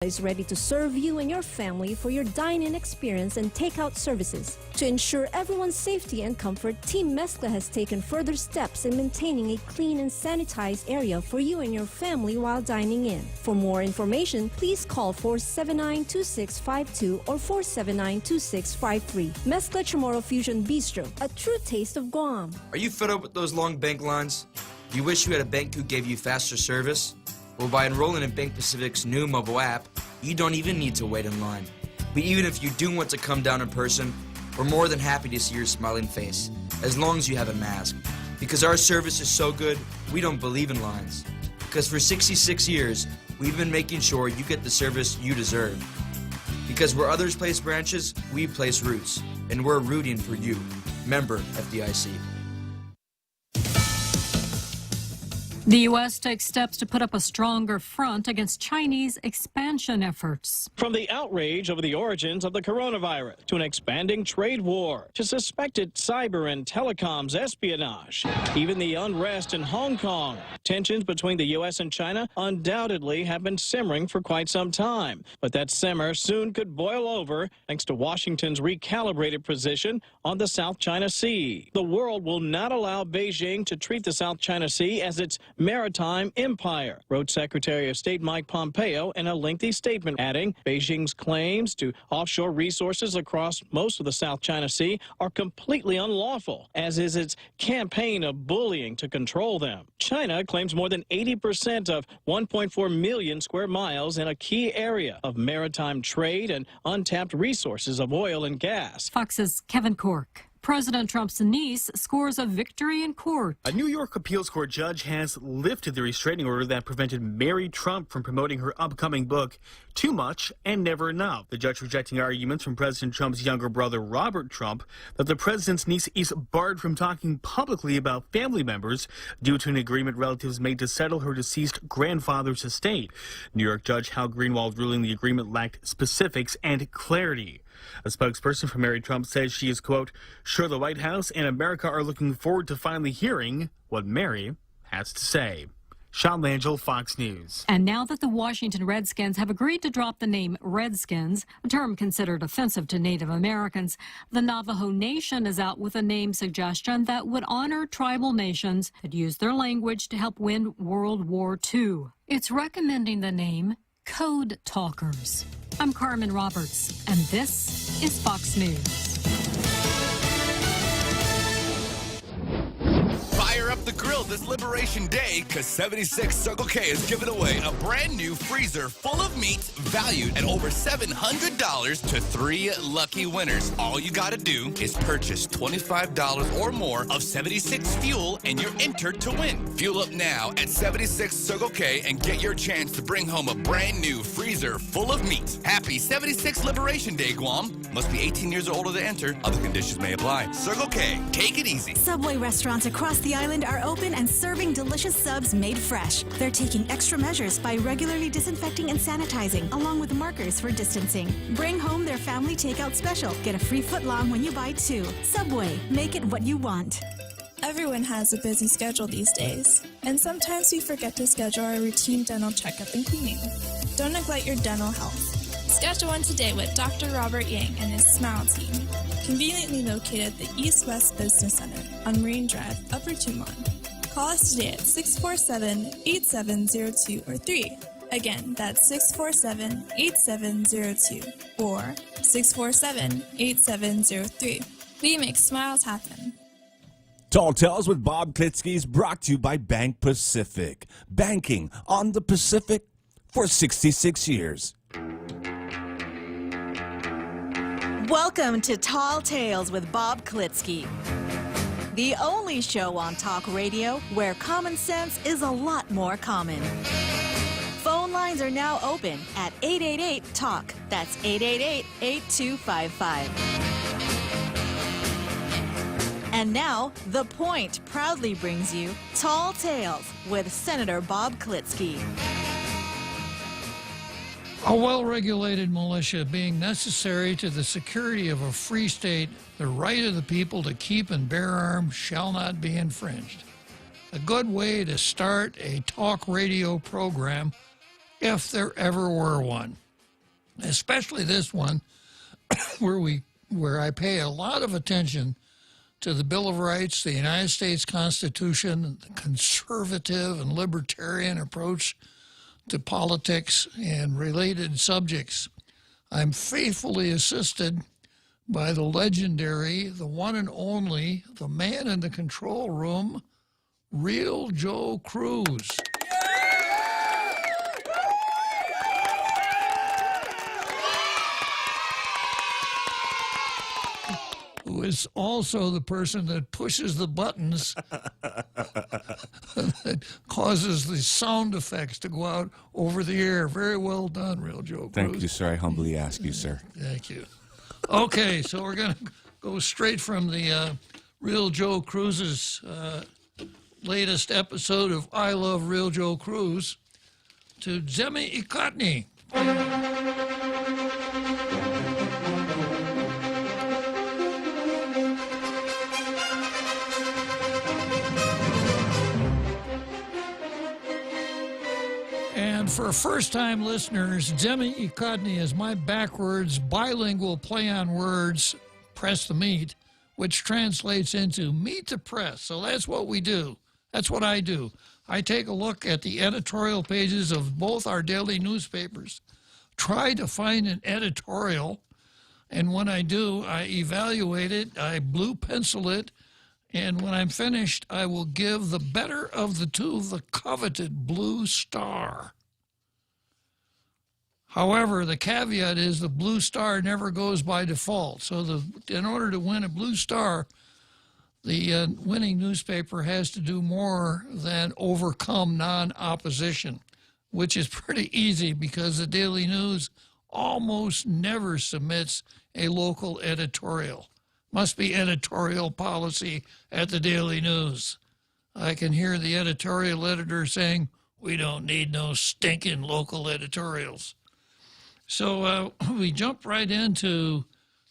is ready to serve you and your family for your dine-in experience and takeout services. To ensure everyone's safety and comfort, Team Mezcla has taken further steps in maintaining a clean and sanitized area for you and your family while dining in. For more information, please call 479-2652 or 479-2653. Mezcla Chamorro Fusion Bistro, a true taste of Guam. Are you fed up with those long bank lines? Do you wish you had a bank who gave you faster service? Well, by enrolling in Bank Pacific's new mobile app, you don't even need to wait in line. But even if you do want to come down in person, we're more than happy to see your smiling face, as long as you have a mask. Because our service is so good, we don't believe in lines. Because for 66 years, we've been making sure you get the service you deserve. Because where others place branches, we place roots. And we're rooting for you. Member FDIC. The U.S. takes steps to put up a stronger front against Chinese expansion efforts. From the outrage over the origins of the coronavirus to an expanding trade war to suspected cyber and telecoms espionage, even the unrest in Hong Kong. Tensions between the U.S. and China undoubtedly have been simmering for quite some time. But that simmer soon could boil over thanks to Washington's recalibrated position on the South China Sea. The world will not allow Beijing to treat the South China Sea as its maritime empire, wrote Secretary of State Mike Pompeo in a lengthy statement, adding Beijing's claims to offshore resources across most of the South China Sea are completely unlawful, as is its campaign of bullying to control them. China claims more than 80% of 1.4 million square miles in a key area of maritime trade and untapped resources of oil and gas. Fox's Kevin Cork. President Trump's niece scores a victory in court. A New York appeals court judge has lifted the restraining order that prevented Mary Trump from promoting her upcoming book, Too Much and Never Enough. The judge rejecting arguments from President Trump's younger brother, Robert Trump, that the president's niece is barred from talking publicly about family members due to an agreement relatives made to settle her deceased grandfather's estate. New York Judge Hal Greenwald ruling the agreement lacked specifics and clarity. A spokesperson for Mary Trump says she is, quote, sure the White House and America are looking forward to finally hearing what Mary has to say. Sean Langell, Fox News. And now that the Washington Redskins have agreed to drop the name Redskins, a term considered offensive to Native Americans, the Navajo Nation is out with a name suggestion that would honor tribal nations that used their language to help win World War II. It's recommending the name Code Talkers. I'm Carmen Roberts, and this is Fox News. Fire up the grill this Liberation Day, because 76 Circle K is giving away a brand new freezer full of meats valued at over $700 to 3 lucky winners. All you got to do is purchase $25 or more of 76 fuel and you're entered to win. Fuel up now at 76 Circle K and get your chance to bring home a brand new freezer full of meat. Happy 76 Liberation Day, Guam. Must be 18 years or older to enter. Other conditions may apply. Circle K, take it easy. Subway restaurants across the island are open and serving delicious subs made fresh. They're taking extra measures by regularly disinfecting and sanitizing, along with markers for distancing. Bring home their family takeout special. Get a free footlong when you buy 2. Subway, make it what you want. Everyone has a busy schedule these days, and sometimes we forget to schedule our routine dental checkup and cleaning. Don't neglect your dental health. Schedule one today with Dr. Robert Yang and his Smile Team, conveniently located at the East West Business Center on Marine Drive, Upper Tumon. Call us today at 647-8702 or 3. Again, that's 647-8702 or 647-8703. We make smiles happen. Tall Tales with Bob Klitzkie is brought to you by Bank Pacific. Banking on the Pacific for 66 years. Welcome to Tall Tales with Bob Klitzkie, the only show on talk radio where common sense is a lot more common. Phone lines are now open at 888-TALK. That's 888-8255. And now, The Point proudly brings you Tall Tales with Senator Bob Klitzkie. A well-regulated militia being necessary to the security of a free state, the right of the people to keep and bear arms shall not be infringed. A good way to start a talk radio program, if there ever were one. especially this one, where I pay a lot of attention to the Bill of Rights, the United States Constitution, the conservative and libertarian approach to politics and related subjects. I'm faithfully assisted by the legendary, the one and only, the man in the control room, Real Joe Cruz. Who is also the person that pushes the buttons that causes the sound effects to go out over the air. Very well done, Real Joe Cruz. Thank you, sir. I humbly ask you, sir. Thank you. Okay, so we're going to go straight from the Real Joe Cruz's latest episode of I Love Real Joe Cruz to Zemi Ikotny. And for first-time listeners, Zemi Ikotny is my backwards bilingual play on words, press the meat, which translates into meet the press. So that's what we do. That's what I do. I take a look at the editorial pages of both our daily newspapers, try to find an editorial, and when I do, I evaluate it, I blue pencil it, and when I'm finished, I will give the better of the two the coveted blue star. However, the caveat is the blue star never goes by default. So in order to win a blue star, the winning newspaper has to do more than overcome non-opposition, which is pretty easy because the Daily News almost never submits a local editorial. Must be editorial policy at the Daily News. I can hear the editorial editor saying, "We don't need no stinking local editorials." So we jump right into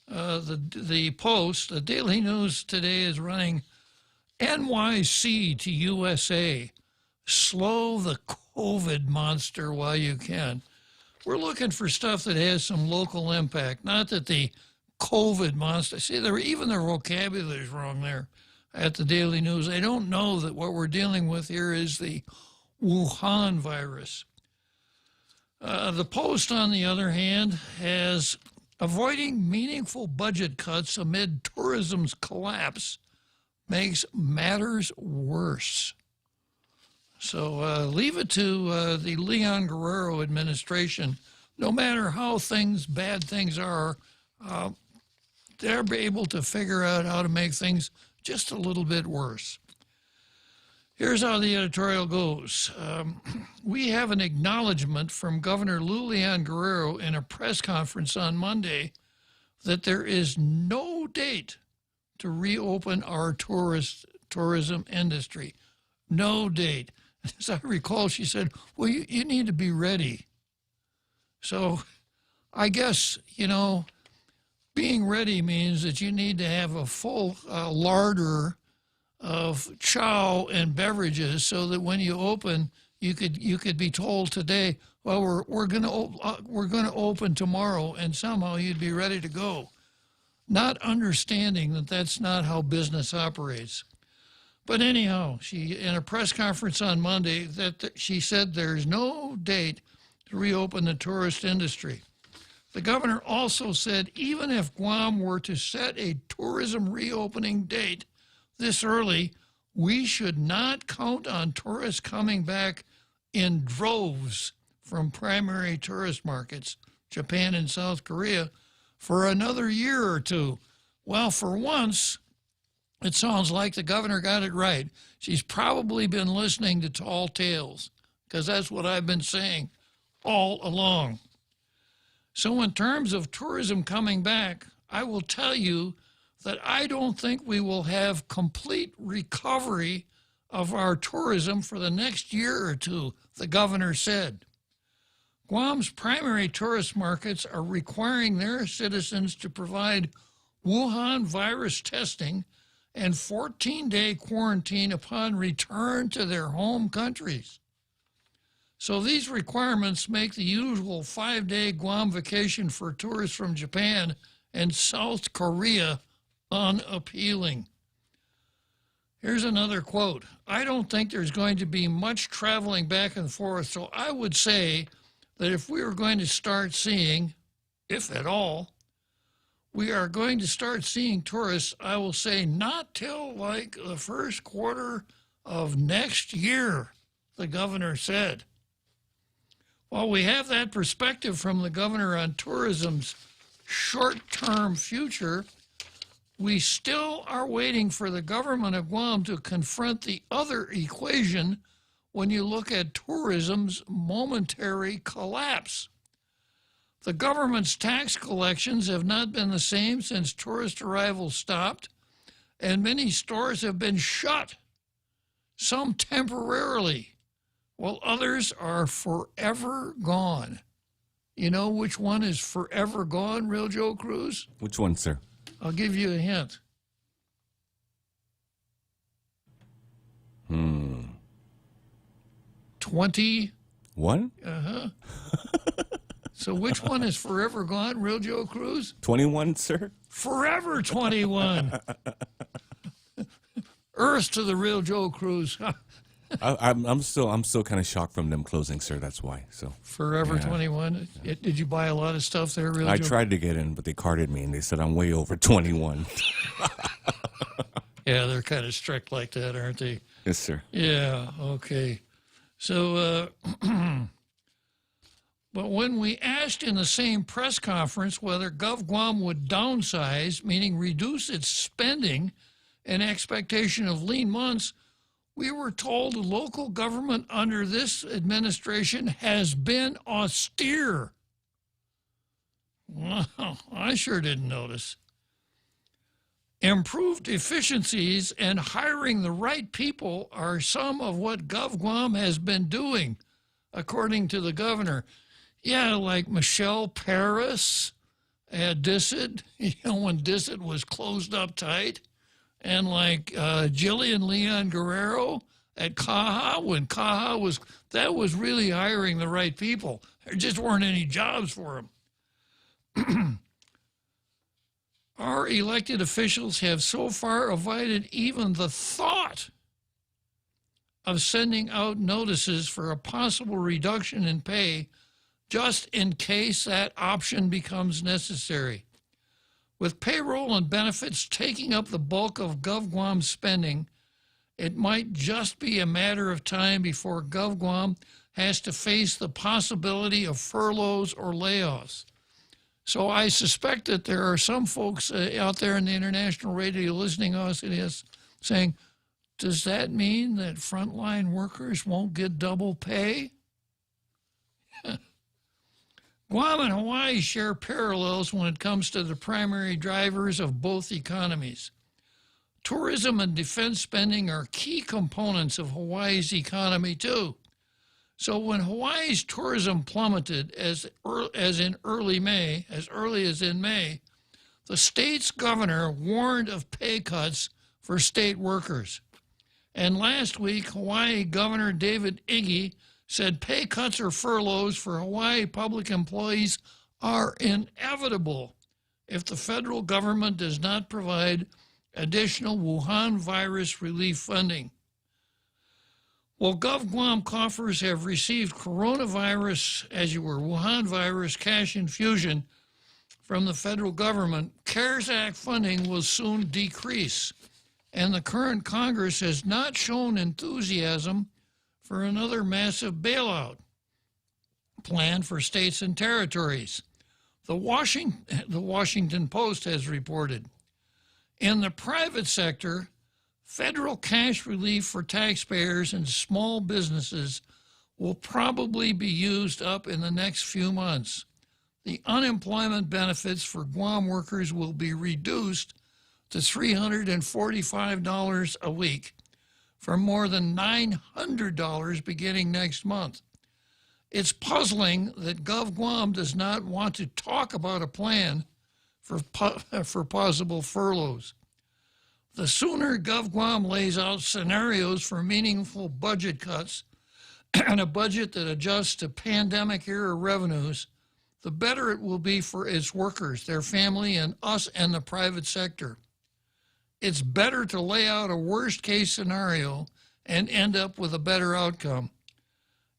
the Post. The Daily News today is running NYC to USA. Slow the COVID monster while you can. We're looking for stuff that has some local impact, not that the COVID monster. See, even their vocabulary is wrong there at the Daily News. They don't know that what we're dealing with here is the Wuhan virus. The Post, on the other hand, has avoiding meaningful budget cuts amid tourism's collapse makes matters worse. So leave it to the Leon Guerrero administration. No matter how bad things are, they're able to figure out how to make things just a little bit worse. Here's how the editorial goes. We have an acknowledgement from Governor Leon Guerrero in a press conference on Monday that there is no date to reopen our tourism industry. No date. As I recall, she said, well, you need to be ready. So I guess, being ready means that you need to have a full larder of chow and beverages so that when you open, you could be told today, well, we're going to open tomorrow, and somehow you'd be ready to go, not understanding that that's not how business operates. But anyhow, she in a press conference on Monday she said there's no date to reopen the tourist industry. The governor also said even if Guam were to set a tourism reopening date this early, we should not count on tourists coming back in droves from primary tourist markets, Japan and South Korea, for another year or two. Well, for once, it sounds like the governor got it right. She's probably been listening to tall tales, because that's what I've been saying all along. So in terms of tourism coming back, I will tell you that I don't think we will have complete recovery of our tourism for the next year or two, the governor said. Guam's primary tourist markets are requiring their citizens to provide Wuhan virus testing and 14-day quarantine upon return to their home countries. So these requirements make the usual 5-day Guam vacation for tourists from Japan and South Korea unappealing. Here's another quote. I don't think there's going to be much traveling back and forth, so I would say that if we were going to start seeing, if at all, we are going to start seeing tourists, I will say not till like the first quarter of next year, the governor said. While we have that perspective from the governor on tourism's short-term future, we still are waiting for the government of Guam to confront the other equation when you look at tourism's momentary collapse. The government's tax collections have not been the same since tourist arrivals stopped, and many stores have been shut, some temporarily, while others are forever gone. You know which one is forever gone, Real Joe Cruz? Which one, sir? I'll give you a hint. 20. One? Uh-huh. So which one is forever gone, Real Joe Cruz? 21, sir? Forever 21. Earth to the Real Joe Cruz. I'm still kind of shocked from them closing, sir. That's why. So Forever yeah. 21. Did you buy a lot of stuff there, Real I Joe? tried to get in, but they carded me and they said I'm way over 21. Yeah, they're kind of strict like that, aren't they? Yes, sir. Yeah, okay. So, but when we asked in the same press conference whether Gov Guam would downsize, meaning reduce its spending in expectation of lean months, we were told the local government under this administration has been austere. Well, I sure didn't notice. Improved efficiencies and hiring the right people are some of what Gov Guam has been doing, according to the governor. Yeah, like Michelle Paris at Dissed, when Dissed was closed up tight, and like Jillian Leon Guerrero at Caja, when Caja was, that was really hiring the right people. There just weren't any jobs for them. Our elected officials have so far avoided even the thought of sending out notices for a possible reduction in pay just in case that option becomes necessary. With payroll and benefits taking up the bulk of Gov Guam's spending, it might just be a matter of time before Gov Guam has to face the possibility of furloughs or layoffs. So I suspect that there are some folks out there in the international radio listening to us saying, does that mean that frontline workers won't get double pay? Guam and Hawaii share parallels when it comes to the primary drivers of both economies. Tourism and defense spending are key components of Hawaii's economy, too. So when Hawaii's tourism plummeted as early as in May, the state's governor warned of pay cuts for state workers. And last week, Hawaii Governor David Ige said pay cuts or furloughs for Hawaii public employees are inevitable if the federal government does not provide additional Wuhan virus relief funding. Well, Gov Guam coffers have received Wuhan virus cash infusion from the federal government. CARES Act funding will soon decrease, and the current Congress has not shown enthusiasm for another massive bailout plan for states and territories. The Washington Post has reported. In the private sector, federal cash relief for taxpayers and small businesses will probably be used up in the next few months. The unemployment benefits for Guam workers will be reduced to $345 a week from more than $900 beginning next month. It's puzzling that Gov Guam does not want to talk about a plan for possible furloughs. The sooner Gov Guam lays out scenarios for meaningful budget cuts, and a budget that adjusts to pandemic-era revenues, the better it will be for its workers, their family, and us and the private sector. It's better to lay out a worst-case scenario and end up with a better outcome.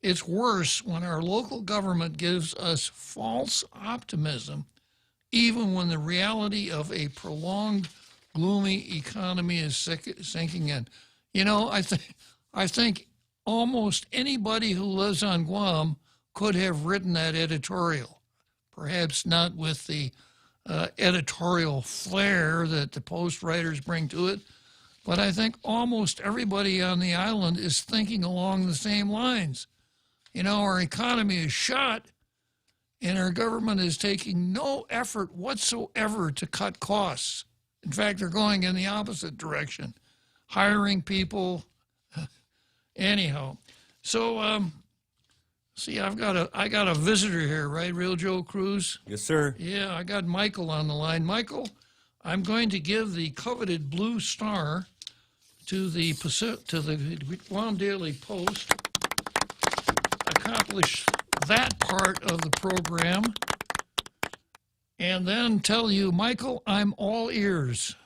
It's worse when our local government gives us false optimism, even when the reality of a prolonged, gloomy economy is sinking in. You know, I think almost anybody who lives on Guam could have written that editorial. Perhaps not with the editorial flair that the Post writers bring to it, but I think almost everybody on the island is thinking along the same lines. You know, our economy is shot, and our government is taking no effort whatsoever to cut costs. In fact, they're going in the opposite direction, hiring people. Anyhow, so see, I got a visitor here, right, Real Joe Cruz? Yes, sir. Yeah, I got Michael on the line. Michael, I'm going to give the coveted blue star to the Guam Daily Post. Accomplish that part of the program, and then tell you, Michael, I'm all ears.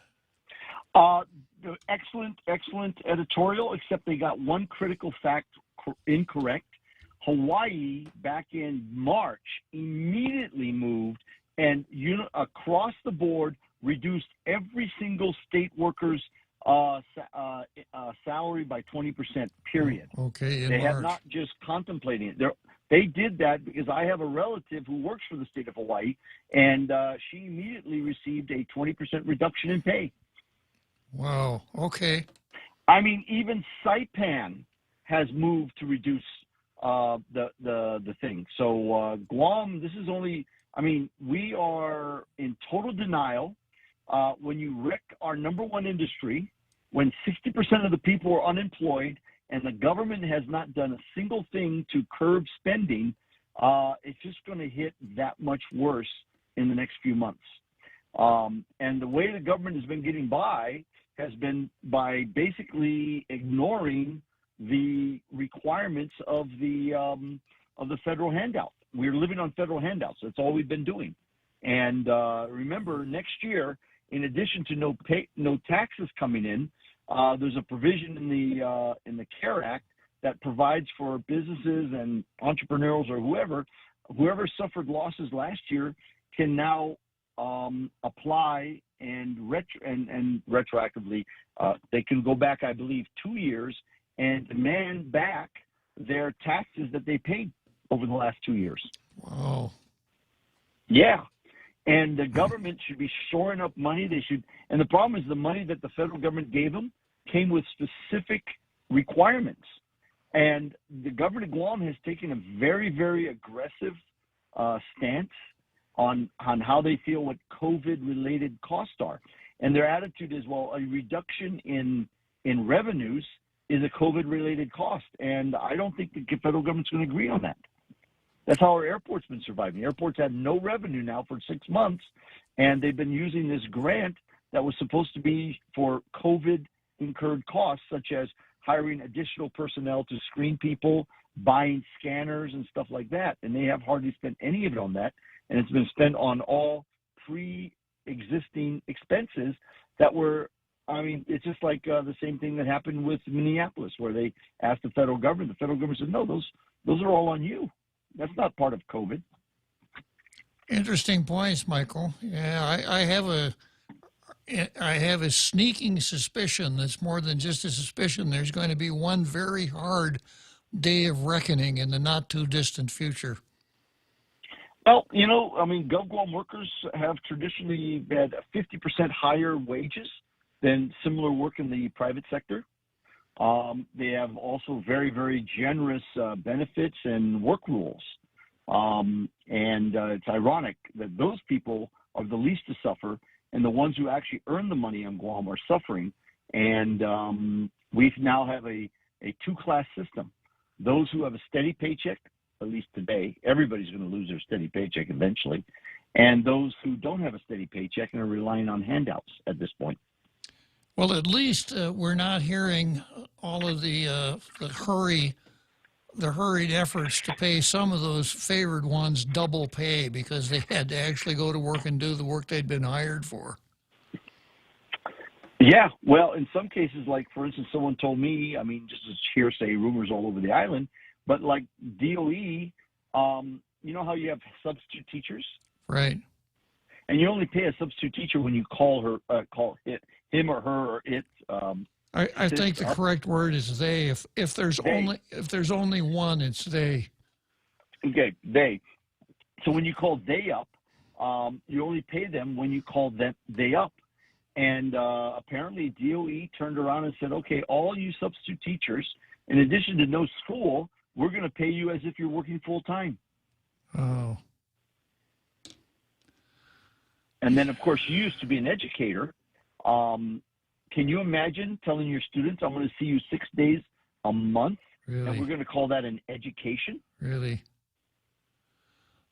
Excellent editorial, except they got one critical fact incorrect. Hawaii, back in March, immediately moved and across the board reduced every single state worker's salary by 20%, period. Okay, they March. have not just contemplating it. They did that because I have a relative who works for the state of Hawaii, and she immediately received a 20% reduction in pay. Wow, okay. I mean, even Saipan has moved to reduce the thing. So Guam, this is only, I mean, we are in total denial. When you wreck our number one industry, when 60% of the people are unemployed and the government has not done a single thing to curb spending, it's just going to hit that much worse in the next few months. And the way the government has been getting by has been by basically ignoring the requirements of the federal handout. We're living on federal handouts. That's all we've been doing. And remember, next year, in addition to no taxes coming in, there's a provision in the CARE Act that provides for businesses and entrepreneurs or whoever suffered losses last year can now apply and retroactively they can go back, I believe, 2 years and demand back their taxes that they paid over the last 2 years. Wow. Yeah. And the government should be shoring up money. And the problem is the money that the federal government gave them came with specific requirements. And the government of Guam has taken a very, very aggressive stance on how they feel what COVID-related costs are. And their attitude is, well, a reduction in revenues is a COVID-related cost. And I don't think the federal government's going to agree on that. That's how our airport's been surviving. Airports had no revenue now for 6 months, and they've been using this grant that was supposed to be for COVID-incurred costs, such as hiring additional personnel to screen people, buying scanners and stuff like that. And they have hardly spent any of it on that, and it's been spent on all pre-existing expenses that were, I mean, it's just like the same thing that happened with Minneapolis, where they asked the federal government. The federal government said, no, those are all on you. That's not part of COVID. Interesting points, Michael. Yeah, I have a sneaking suspicion that's more than just a suspicion. There's going to be one very hard day of reckoning in the not too distant future. Well, you know, I mean, GovGuam workers have traditionally had 50% higher wages than similar work in the private sector. They have also very, very generous benefits and work rules. And it's ironic that those people are the least to suffer, and the ones who actually earn the money on Guam are suffering. And we now have a two-class system. Those who have a steady paycheck, at least today, everybody's going to lose their steady paycheck eventually, and those who don't have a steady paycheck and are relying on handouts at this point. Well, at least we're not hearing all of the hurry the hurried efforts to pay some of those favored ones double pay because they had to actually go to work and do the work they'd been hired for. Yeah, well, in some cases, like for instance, someone told me, I mean, just as hearsay, rumors all over the island, but like DOE, you know how you have substitute teachers, Right. and you only pay a substitute teacher when you call him or her or it. I think the correct word is they. If there's only one, it's they. Okay, they. So when you call they up, you only pay them when you call them they up. And apparently DOE turned around and said, okay, all you substitute teachers, in addition to no school, we're going to pay you as if you're working full time. Oh. And then, of course, you used to be an educator. Can you imagine telling your students, I'm going to see you 6 days a month, Really? and we're going to call that an education? Really?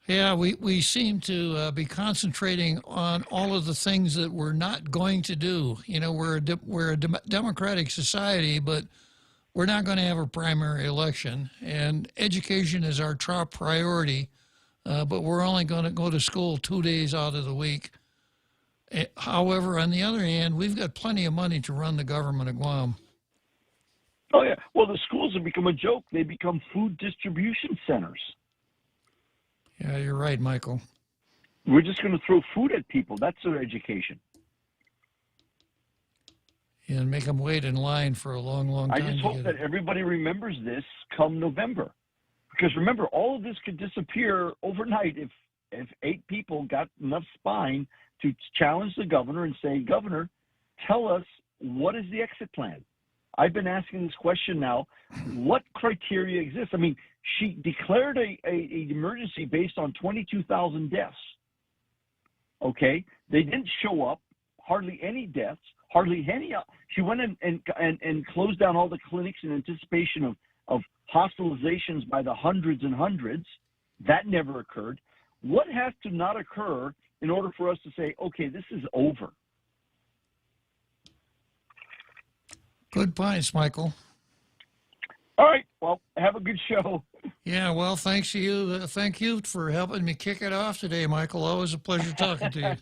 Yeah, we seem to be concentrating on all of the things that we're not going to do. You know, we're a democratic society, but we're not going to have a primary election, and education is our top priority, but we're only going to go to school 2 days out of the week. However, on the other hand, we've got plenty of money to run the government of Guam. Oh, yeah. Well, the schools have become a joke. They become food distribution centers. Yeah, you're right, Michael. We're just going to throw food at people. That's their education. And make them wait in line for a long, long time. I just hope that everybody remembers this come November. Because remember, all of this could disappear overnight if 8 people got enough spine to challenge the governor and say, Governor, tell us, what is the exit plan? I've been asking this question now. What criteria exists? I mean, she declared an emergency based on 22,000 deaths. Okay? They didn't show up. Hardly any deaths. Hardly any. She went and closed down all the clinics in anticipation of hospitalizations by the hundreds and hundreds. That never occurred. What has to not occur in order for us to say, okay, this is over? Good points, Michael. All right. Well, have a good show. Yeah, well, thanks to you. Thank you for helping me kick it off today, Michael. Always a pleasure talking to you.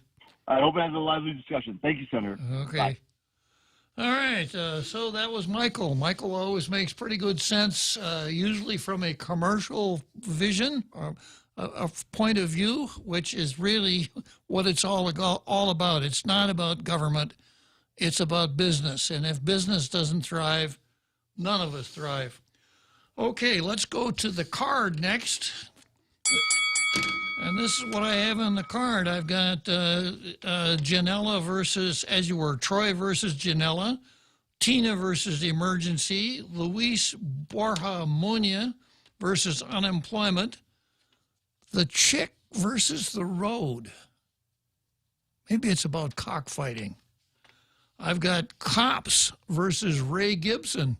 I hope it has a lively discussion. Thank you, Senator. Okay. Bye. All right. So that was Michael. Michael always makes pretty good sense, usually from a commercial vision or a point of view, which is really what it's all about. It's not about government. It's about business. And if business doesn't thrive, none of us thrive. Okay, let's go to the card next. And this is what I have on the card. I've got Janella versus, as you were, Troy versus Janella, Tina versus Emergency, Luis Borja Munia versus Unemployment, the Chick versus the Road. Maybe it's about cockfighting. I've got Cops versus Ray Gibson.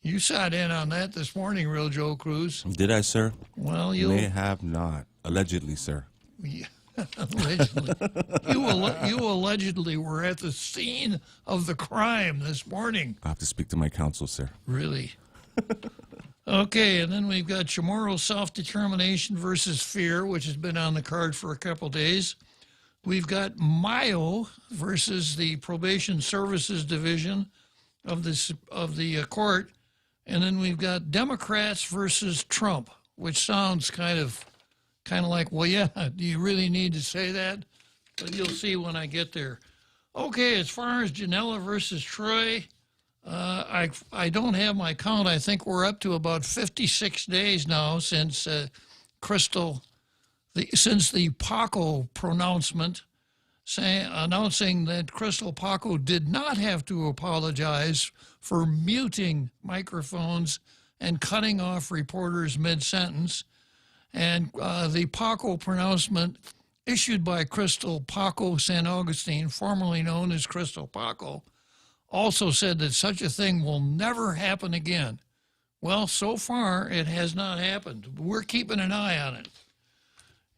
You sat in on that this morning, Real Joe Cruz. Did I, sir? Well, you may have not. Allegedly, sir. Yeah, allegedly. You allegedly were at the scene of the crime this morning. I have to speak to my counsel, sir. Really? Okay, and then we've got Chamorro Self-Determination versus Fear, which has been on the card for a couple days. We've got Mayo versus the Probation Services Division of the court. And then we've got Democrats versus Trump, which sounds kind of like, well, yeah, do you really need to say that? But you'll see when I get there. Okay, as far as Janella versus Troy, I don't have my count. I think we're up to about 56 days now since since the Paco pronouncement announcing that Crystal Paco did not have to apologize for muting microphones and cutting off reporters mid-sentence. And the Paco pronouncement issued by Crystal Paco San Augustine, formerly known as Crystal Paco, also said that such a thing will never happen again. Well, so far, it has not happened. We're keeping an eye on it.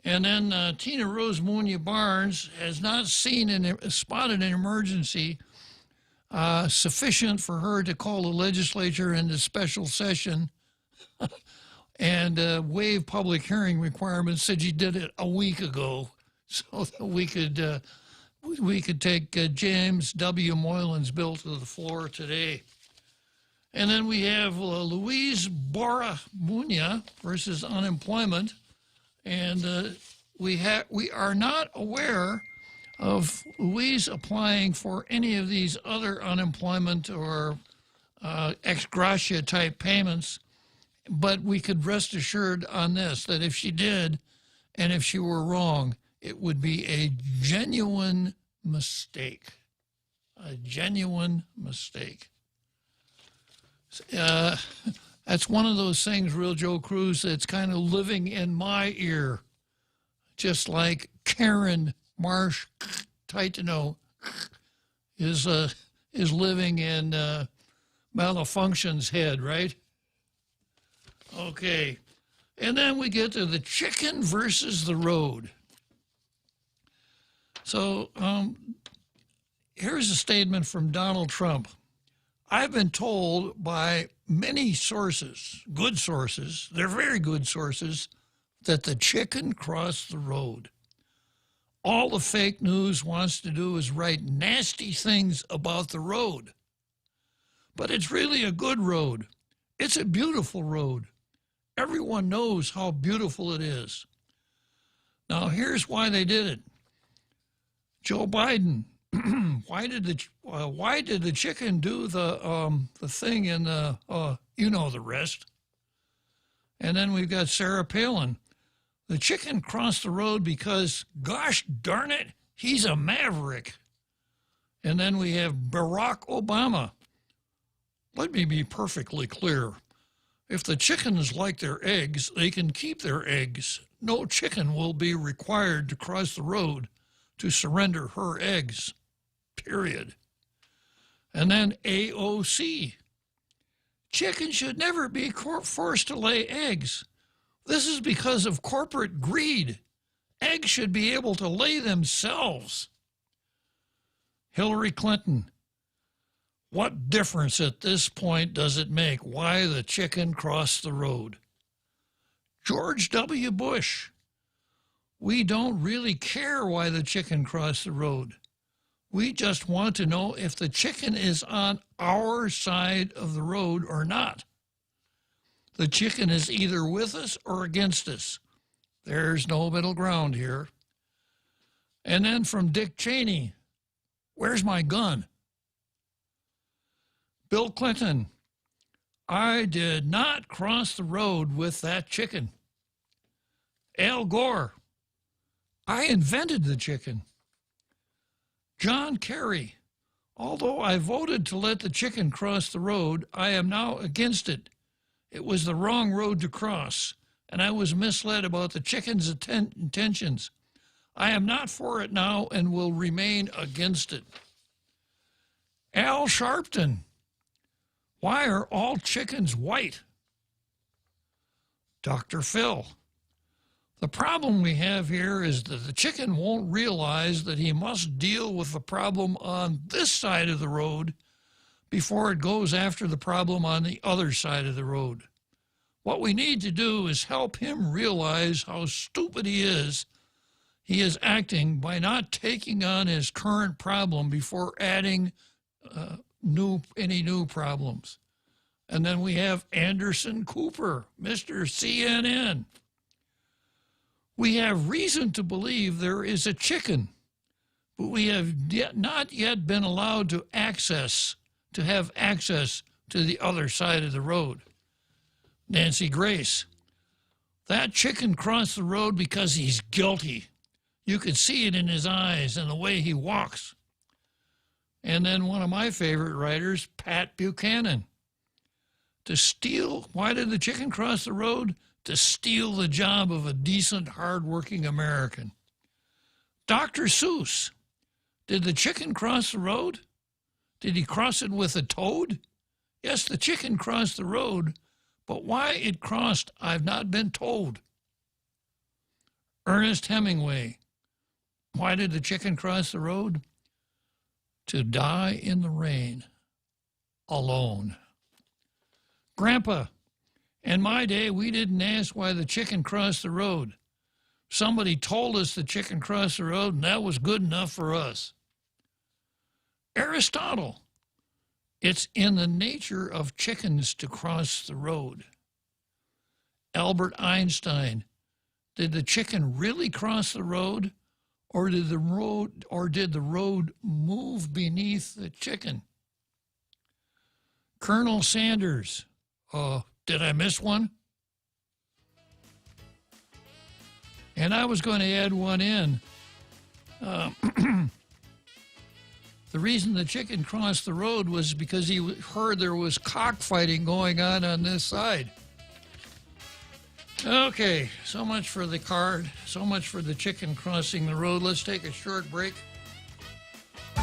And then Tina Rose Munia Barnes has not spotted an emergency sufficient for her to call the legislature into special session and waive public hearing requirements, said you did it a week ago so that we could take James W. Moylan's bill to the floor today. And then we have Luis Bora-Muña versus unemployment. And we are not aware of Luis applying for any of these other unemployment or ex gratia type payments. But we could rest assured on this, that if she did, and if she were wrong, it would be a genuine mistake. A genuine mistake. That's one of those things, Real Joe Cruz, that's kind of living in my ear. Just like Karen Marsh Titano is living in Malfunction's head, right? Okay. And then we get to the chicken versus the road. So here's a statement from Donald Trump. I've been told by many sources, good sources, they're very good sources, that the chicken crossed the road. All the fake news wants to do is write nasty things about the road. But it's really a good road. It's a beautiful road. Everyone knows how beautiful it is. Now, here's why they did it. Joe Biden, why did the chicken do the thing in the you know the rest? And then we've got Sarah Palin. The chicken crossed the road because, gosh darn it, he's a maverick. And then we have Barack Obama. Let me be perfectly clear. If the chickens like their eggs, they can keep their eggs. No chicken will be required to cross the road to surrender her eggs, period. And then AOC. Chickens should never be forced to lay eggs. This is because of corporate greed. Eggs should be able to lay themselves. Hillary Clinton. What difference at this point does it make why the chicken crossed the road? George W. Bush. We don't really care why the chicken crossed the road. We just want to know if the chicken is on our side of the road or not. The chicken is either with us or against us. There's no middle ground here. And then from Dick Cheney, where's my gun? Bill Clinton, I did not cross the road with that chicken. Al Gore, I invented the chicken. John Kerry, although I voted to let the chicken cross the road, I am now against it. It was the wrong road to cross, and I was misled about the chicken's intentions. I am not for it now and will remain against it. Al Sharpton, why are all chickens white? Dr. Phil, the problem we have here is that the chicken won't realize that he must deal with the problem on this side of the road before it goes after the problem on the other side of the road. What we need to do is help him realize how stupid he is acting by not taking on his current problem before adding any new problems. And then we have Anderson Cooper, Mr. CNN. We have reason to believe there is a chicken, but we have not yet been allowed to have access to the other side of the road. Nancy Grace, that chicken crossed the road because he's guilty. You could see it in his eyes and the way he walks. And then one of my favorite writers, Pat Buchanan. Why did the chicken cross the road? To steal the job of a decent, hardworking American. Dr. Seuss, did the chicken cross the road? Did he cross it with a toad? Yes, the chicken crossed the road, but why it crossed, I've not been told. Ernest Hemingway, why did the chicken cross the road? To die in the rain, alone. Grandpa, In my day, we didn't ask why the chicken crossed the road. Somebody told us the chicken crossed the road, and that was good enough for us. Aristotle, it's in the nature of chickens to cross the road. Albert Einstein, did the chicken really cross the road, or did the road move beneath the chicken? Colonel Sanders, did I miss one? And I was going to add one in. The reason the chicken crossed the road was because he heard there was cockfighting going on this side. Okay, so much for the card, so much for the chicken crossing the road. Let's take a short break.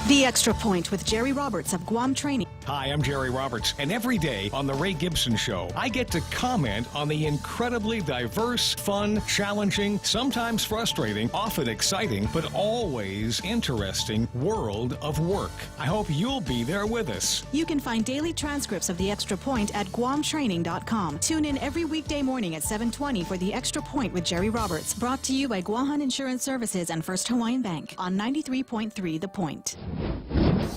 The Extra Point with Jerry Roberts of Guam Training. Hi, I'm Jerry Roberts, and every day on The Ray Gibson Show, I get to comment on the incredibly diverse, fun, challenging, sometimes frustrating, often exciting, but always interesting world of work. I hope you'll be there with us. You can find daily transcripts of The Extra Point at guamtraining.com. Tune in every weekday morning at 7:20 for The Extra Point with Jerry Roberts. Brought to you by Guahan Insurance Services and First Hawaiian Bank on 93.3 The Point.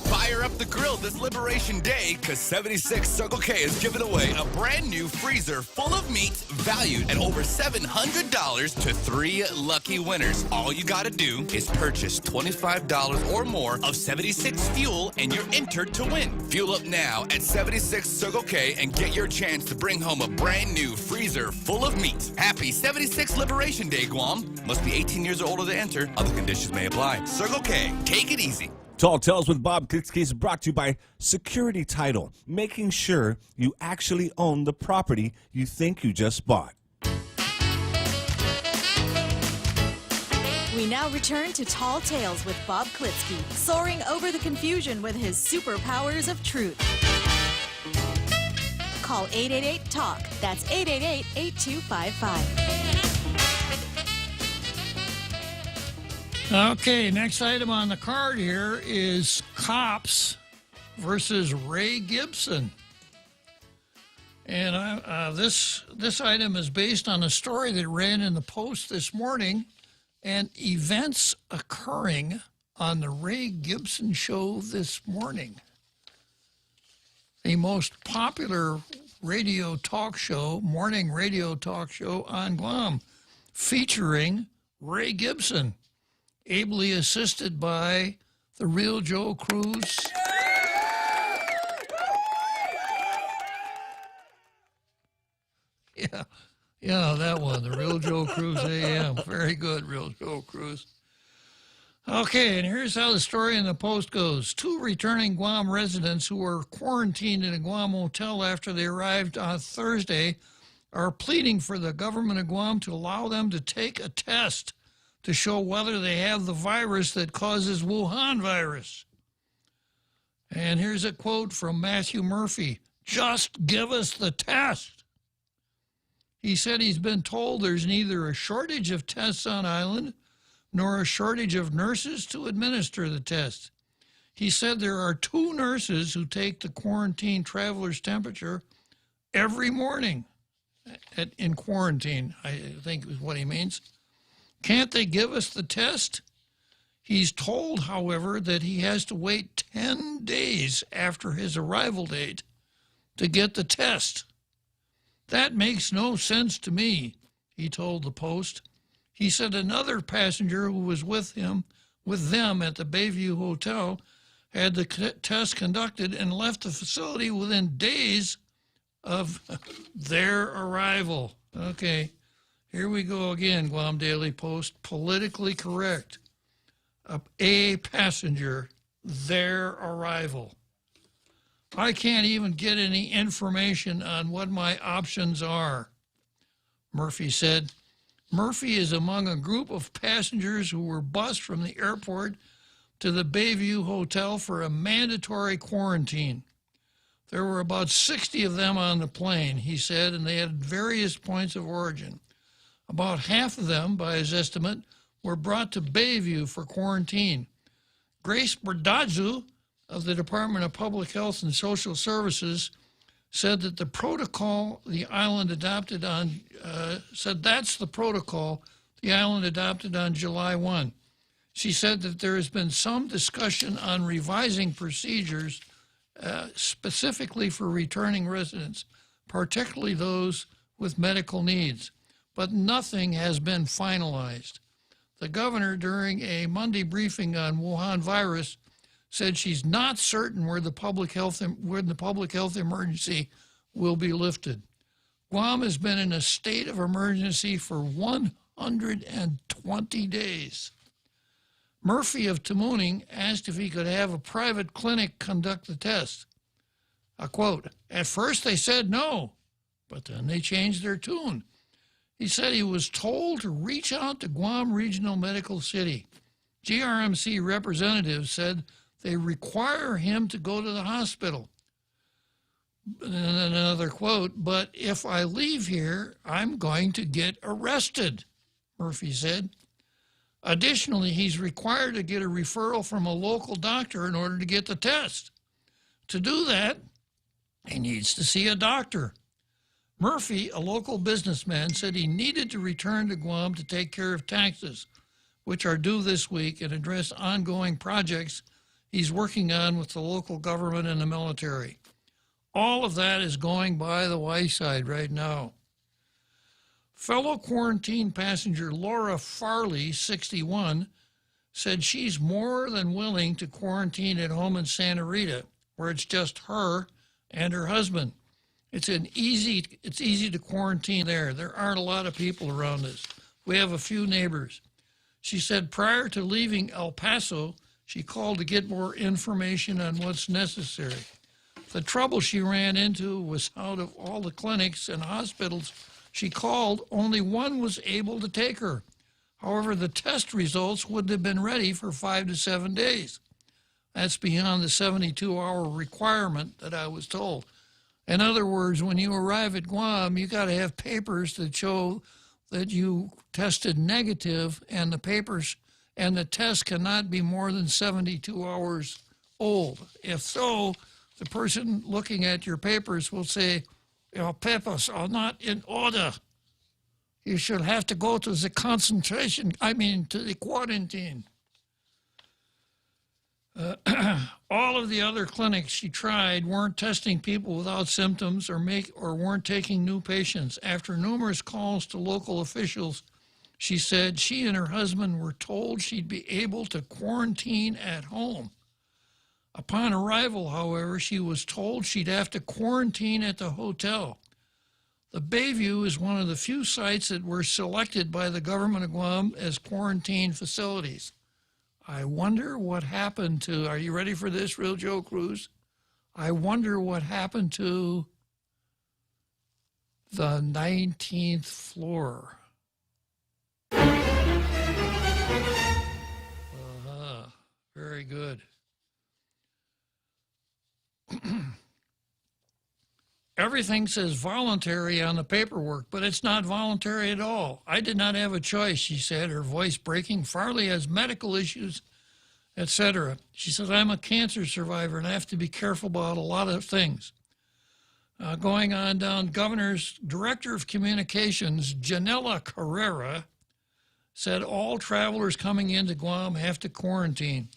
Fire up the grill this Liberation Day, because 76 Circle K is giving away a brand new freezer full of meat valued at over $700 to 3 lucky winners. All you got to do is purchase $25 or more of 76 fuel and you're entered to win. Fuel up now at 76 Circle K and get your chance to bring home a brand new freezer full of meat. Happy 76 Liberation Day, Guam. Must be 18 years or older to enter. Other conditions may apply. Circle K, take it easy. Tall Tales with Bob Klitzkie is brought to you by Security Title, making sure you actually own the property you think you just bought. We now return to Tall Tales with Bob Klitzkie, soaring over the confusion with his superpowers of truth. Call 888-TALK. That's 888-8255. Okay, next item on the card here is Cops versus Ray Gibson. And this item is based on a story that ran in the Post this morning and events occurring on the Ray Gibson show this morning. The most popular radio talk show, morning radio talk show on Guam, featuring Ray Gibson, ably assisted by the real Joe Cruz. Yeah, that one, the real Joe Cruz AM. Very good, real Joe Cruz. Okay, and here's how the story in the Post goes. 2 returning Guam residents who were quarantined in a Guam hotel after they arrived on Thursday are pleading for the government of Guam to allow them to take a test to show whether they have the virus that causes Wuhan virus. And here's a quote from Matthew Murphy. "Just give us the test." He said he's been told there's neither a shortage of tests on island nor a shortage of nurses to administer the test. He said there are 2 nurses who take the quarantine traveler's temperature every morning in quarantine, I think is what he means. Can't they give us the test? He's told, however, that he has to wait 10 days after his arrival date to get the test. That makes no sense to me, he told the Post. He said another passenger who was with them at the Bayview Hotel had the test conducted and left the facility within days of their arrival. Okay. Here we go again, Guam Daily Post. Politically correct. A passenger, their arrival. I can't even get any information on what my options are, Murphy said. Murphy is among a group of passengers who were bused from the airport to the Bayview Hotel for a mandatory quarantine. There were about 60 of them on the plane, he said, and they had various points of origin. About half of them, by his estimate, were brought to Bayview for quarantine. Grace Berdadzu of the Department of Public Health and Social Services said that the protocol the island adopted on, that's the protocol the island adopted on July 1. She said that there has been some discussion on revising procedures specifically for returning residents, particularly those with medical needs, but nothing has been finalized. The governor, during a Monday briefing on Wuhan virus, said she's not certain when the public health emergency will be lifted. Guam has been in a state of emergency for 120 days. Murphy of Tamuning asked if he could have a private clinic conduct the test. I quote, "At first they said no, but then they changed their tune." He said he was told to reach out to Guam Regional Medical City. GRMC representatives said they require him to go to the hospital. And another quote, "But if I leave here, I'm going to get arrested," Murphy said. Additionally, he's required to get a referral from a local doctor in order to get the test. To do that, he needs to see a doctor. Murphy, a local businessman, said he needed to return to Guam to take care of taxes, which are due this week, and address ongoing projects he's working on with the local government and the military. All of that is going by the wayside right now. Fellow quarantine passenger Laura Farley, 61, said she's more than willing to quarantine at home in Santa Rita, where it's just her and her husband. It's easy to quarantine there. There aren't a lot of people around us. We have a few neighbors. She said prior to leaving El Paso, she called to get more information on what's necessary. The trouble she ran into was out of all the clinics and hospitals she called, only one was able to take her. However, the test results wouldn't have been ready for 5 to 7 days. That's beyond the 72-hour requirement that I was told. In other words, when you arrive at Guam, you got to have papers that show that you tested negative, and the papers and the test cannot be more than 72 hours old. If so, the person looking at your papers will say, "Your papers are not in order. You should have to go to the to the quarantine." All of the other clinics she tried weren't testing people without symptoms or weren't taking new patients. After numerous calls to local officials, she said she and her husband were told she'd be able to quarantine at home. Upon arrival, however, she was told she'd have to quarantine at the hotel. The Bayview is one of the few sites that were selected by the government of Guam as quarantine facilities. I wonder what happened to, are you ready for this, Real Joe Cruz? I wonder what happened to the 19th floor. Very good. Everything says voluntary on the paperwork, but it's not voluntary at all. I did not have a choice, she said, her voice breaking. Farley has medical issues, etc. She says, I'm a cancer survivor and I have to be careful about a lot of things. Going on down, Governor's Director of Communications, Janella Carrera, said all travelers coming into Guam have to quarantine.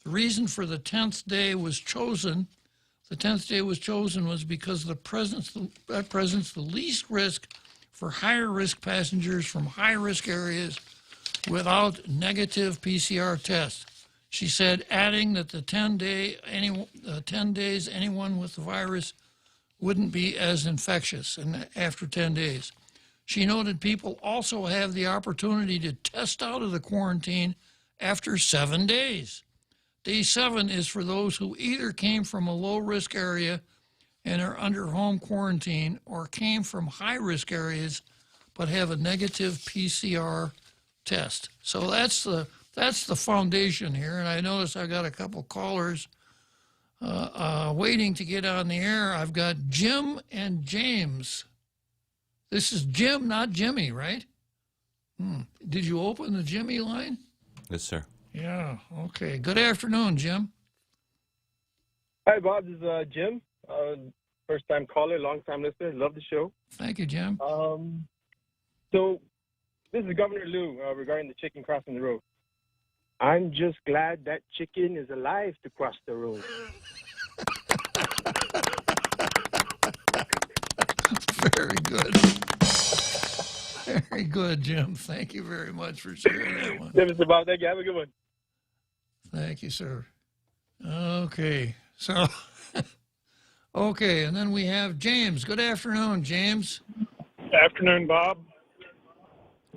The reason for the 10th day was chosen was because that presents the least risk for higher risk passengers from high risk areas without negative PCR tests. She said, adding that the 10 days anyone with the virus wouldn't be as infectious and after 10 days. She noted people also have the opportunity to test out of the quarantine after 7 days. Day 7 is for those who either came from a low-risk area and are under home quarantine or came from high-risk areas but have a negative PCR test. So that's the foundation here. And I notice I got a couple callers waiting to get on the air. I've got Jim and James. This is Jim, not Jimmy, right? Did you open the Jimmy line? Yes, sir. Yeah, okay. Good afternoon, Jim. Hi, Bob. This is Jim. first-time caller, long-time listener. Love the show. Thank you, Jim. So this is Governor Lou regarding the chicken crossing the road. I'm just glad that chicken is alive to cross the road. Very good. Very good, Jim. Thank you very much for sharing that one. Mr. Bob, thank you. Have a good one. Thank you, sir. Okay, so, okay, and then we have James. Good afternoon, James. Afternoon, Bob.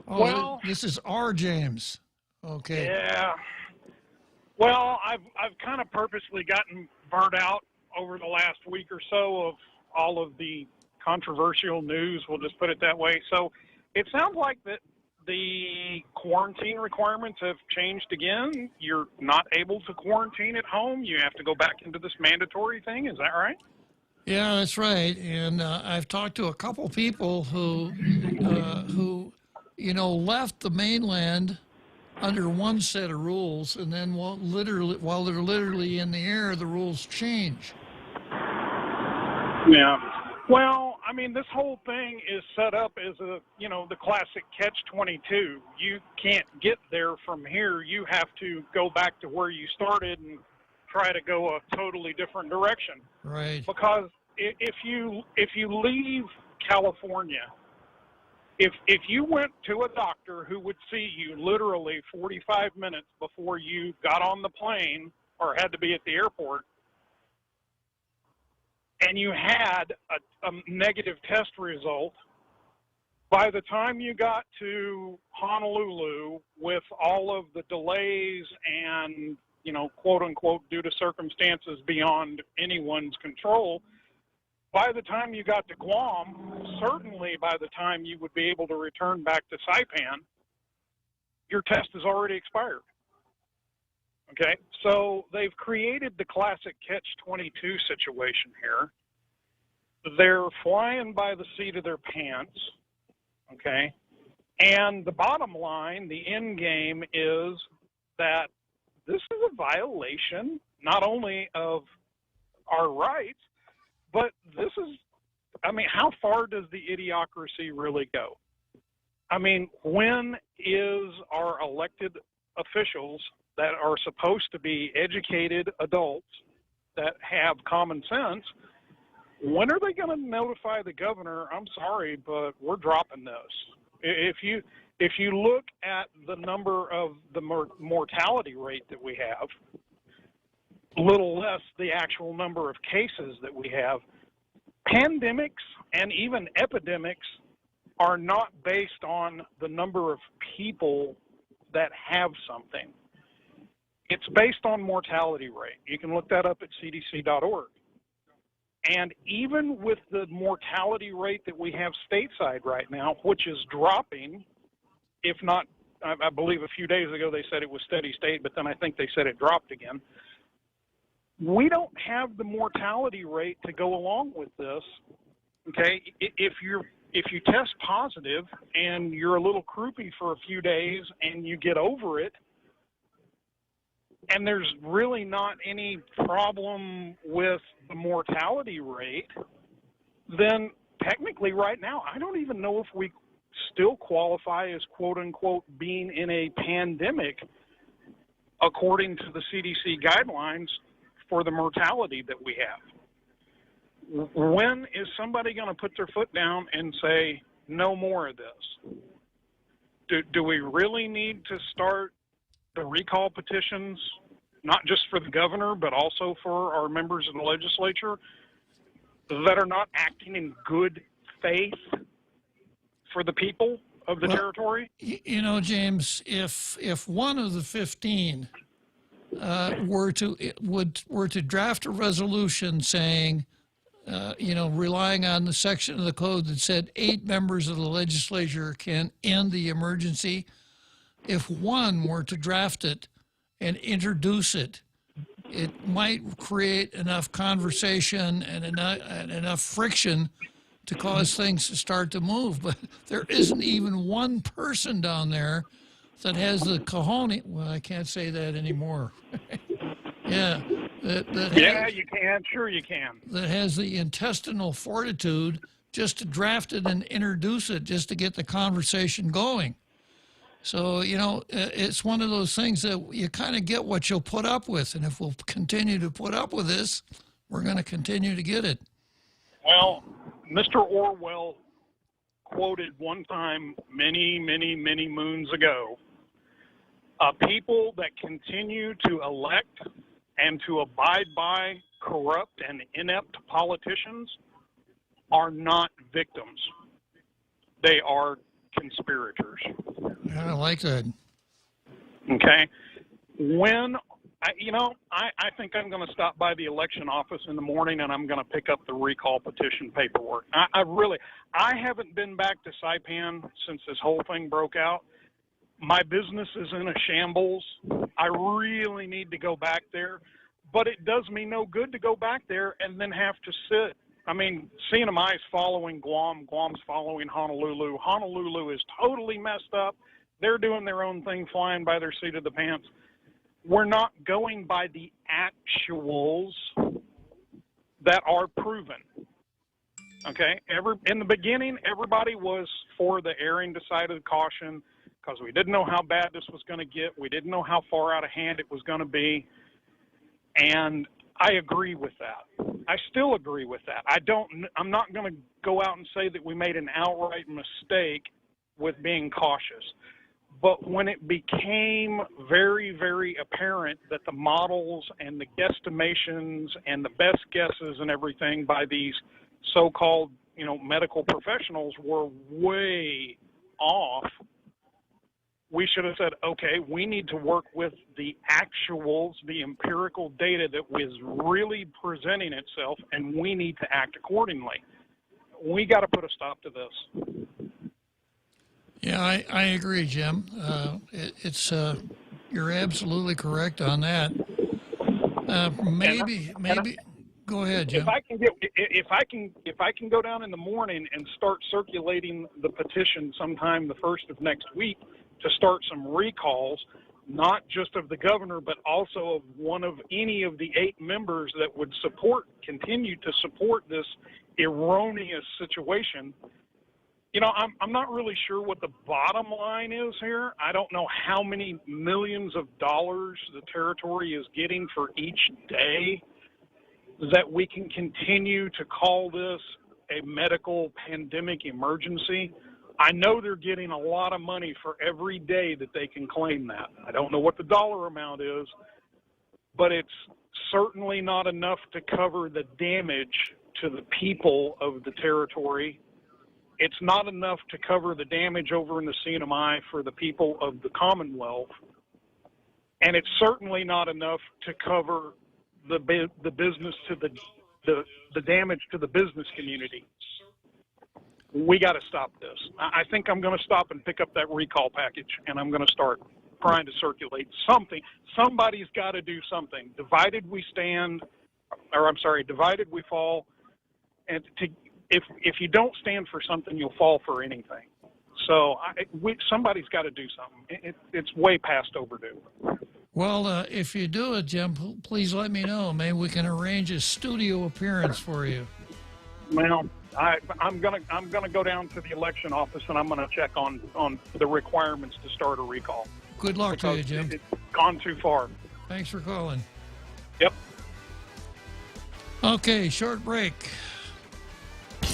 Oh, well, this is our James. Okay. Yeah. Well, I've kind of purposely gotten burnt out over the last week or so of all of the controversial news. We'll just put it that way. So it sounds like that the quarantine requirements have changed again. You're not able to quarantine at home. You have to go back into this mandatory thing. Is that right? Yeah, that's right. And I've talked to a couple people who left the mainland under one set of rules, and then while they're literally in the air, the rules change. Yeah. Well, I mean, this whole thing is set up as the classic catch-22. You can't get there from here. You have to go back to where you started and try to go a totally different direction. Right. Because if you leave California, if you went to a doctor who would see you literally 45 minutes before you got on the plane or had to be at the airport, and you had a negative test result, by the time you got to Honolulu with all of the delays and, quote unquote, due to circumstances beyond anyone's control, by the time you got to Guam, certainly by the time you would be able to return back to Saipan, your test has already expired. Okay, so they've created the classic catch-22 situation here. They're flying by the seat of their pants, okay? And the bottom line, the end game is that this is a violation not only of our rights, but this is, how far does the idiocracy really go? When is our elected officials that are supposed to be educated adults that have common sense, when are they going to notify the governor, I'm sorry, but we're dropping this? If you look at the number of the mortality rate that we have, little less the actual number of cases that we have, pandemics and even epidemics are not based on the number of people that have something. It's based on mortality rate. You can look that up at cdc.org. And even with the mortality rate that we have stateside right now, which is dropping, if not, I believe a few days ago they said it was steady state, but then I think they said it dropped again. We don't have the mortality rate to go along with this. Okay, if you test positive and you're a little croupy for a few days and you get over it, and there's really not any problem with the mortality rate, then technically right now, I don't even know if we still qualify as quote-unquote being in a pandemic according to the CDC guidelines for the mortality that we have. When is somebody going to put their foot down and say, no more of this? Do we really need to start the recall petitions, not just for the governor, but also for our members of the legislature that are not acting in good faith for the people of the territory? James, if one of the 15 were to draft a resolution saying, relying on the section of the code that said 8 members of the legislature can end the emergency, if one were to draft it and introduce it, it might create enough conversation and enough friction to cause things to start to move. But there isn't even one person down there that has the cojones. Well, I can't say that anymore. Yeah, Yeah, you can. Sure you can. That has the intestinal fortitude just to draft it and introduce it just to get the conversation going. So, you know, it's one of those things that you kind of get what you'll put up with. And if we'll continue to put up with this, we're going to continue to get it. Well, Mr. Orwell quoted one time many, many, many moons ago, people that continue to elect and to abide by corrupt and inept politicians are not victims. They are conspirators. I like that. Okay. When, I think I'm going to stop by the election office in the morning and I'm going to pick up the recall petition paperwork. I haven't been back to Saipan since this whole thing broke out. My business is in a shambles. I really need to go back there, but it does me no good to go back there and then have to sit. I mean, CNMI is following Guam. Guam's following Honolulu. Honolulu is totally messed up. They're doing their own thing, flying by their seat of the pants. We're not going by the actuals that are proven. Okay? In the beginning, everybody was for the erring side of caution because we didn't know how bad this was going to get. We didn't know how far out of hand it was going to be. And I agree with that. I still agree with that. I'm not going to go out and say that we made an outright mistake with being cautious. But when it became very, very apparent that the models and the guesstimations and the best guesses and everything by these so-called, medical professionals were way off, we should have said, okay, we need to work with the actuals, the empirical data that was really presenting itself, and we need to act accordingly. We got to put a stop to this. Yeah, I agree, Jim. You're absolutely correct on that. Maybe. Go ahead, Jim. If I can go down in the morning and start circulating the petition sometime the first of next week to start some recalls, not just of the governor, but also of one of any of the 8 members that would continue to support this erroneous situation. I'm not really sure what the bottom line is here. I don't know how many millions of dollars the territory is getting for each day that we can continue to call this a medical pandemic emergency. I know they're getting a lot of money for every day that they can claim that. I don't know what the dollar amount is, but it's certainly not enough to cover the damage to the people of the territory. It's not enough to cover the damage over in the CNMI for the people of the Commonwealth. And it's certainly not enough to cover the business to the damage to the business community. We got to stop this. I think I'm going to stop and pick up that recall package, and I'm going to start trying to circulate something. Somebody's got to do something. Divided we fall. And if you don't stand for something, you'll fall for anything. So somebody's got to do something. It's way past overdue. Well, if you do it, Jim, please let me know. Maybe we can arrange a studio appearance for you. Well, I'm gonna go down to the election office and I'm gonna check on the requirements to start a recall. Good luck to you, Jim. It's gone too far. Thanks for calling. Yep. Okay, short break.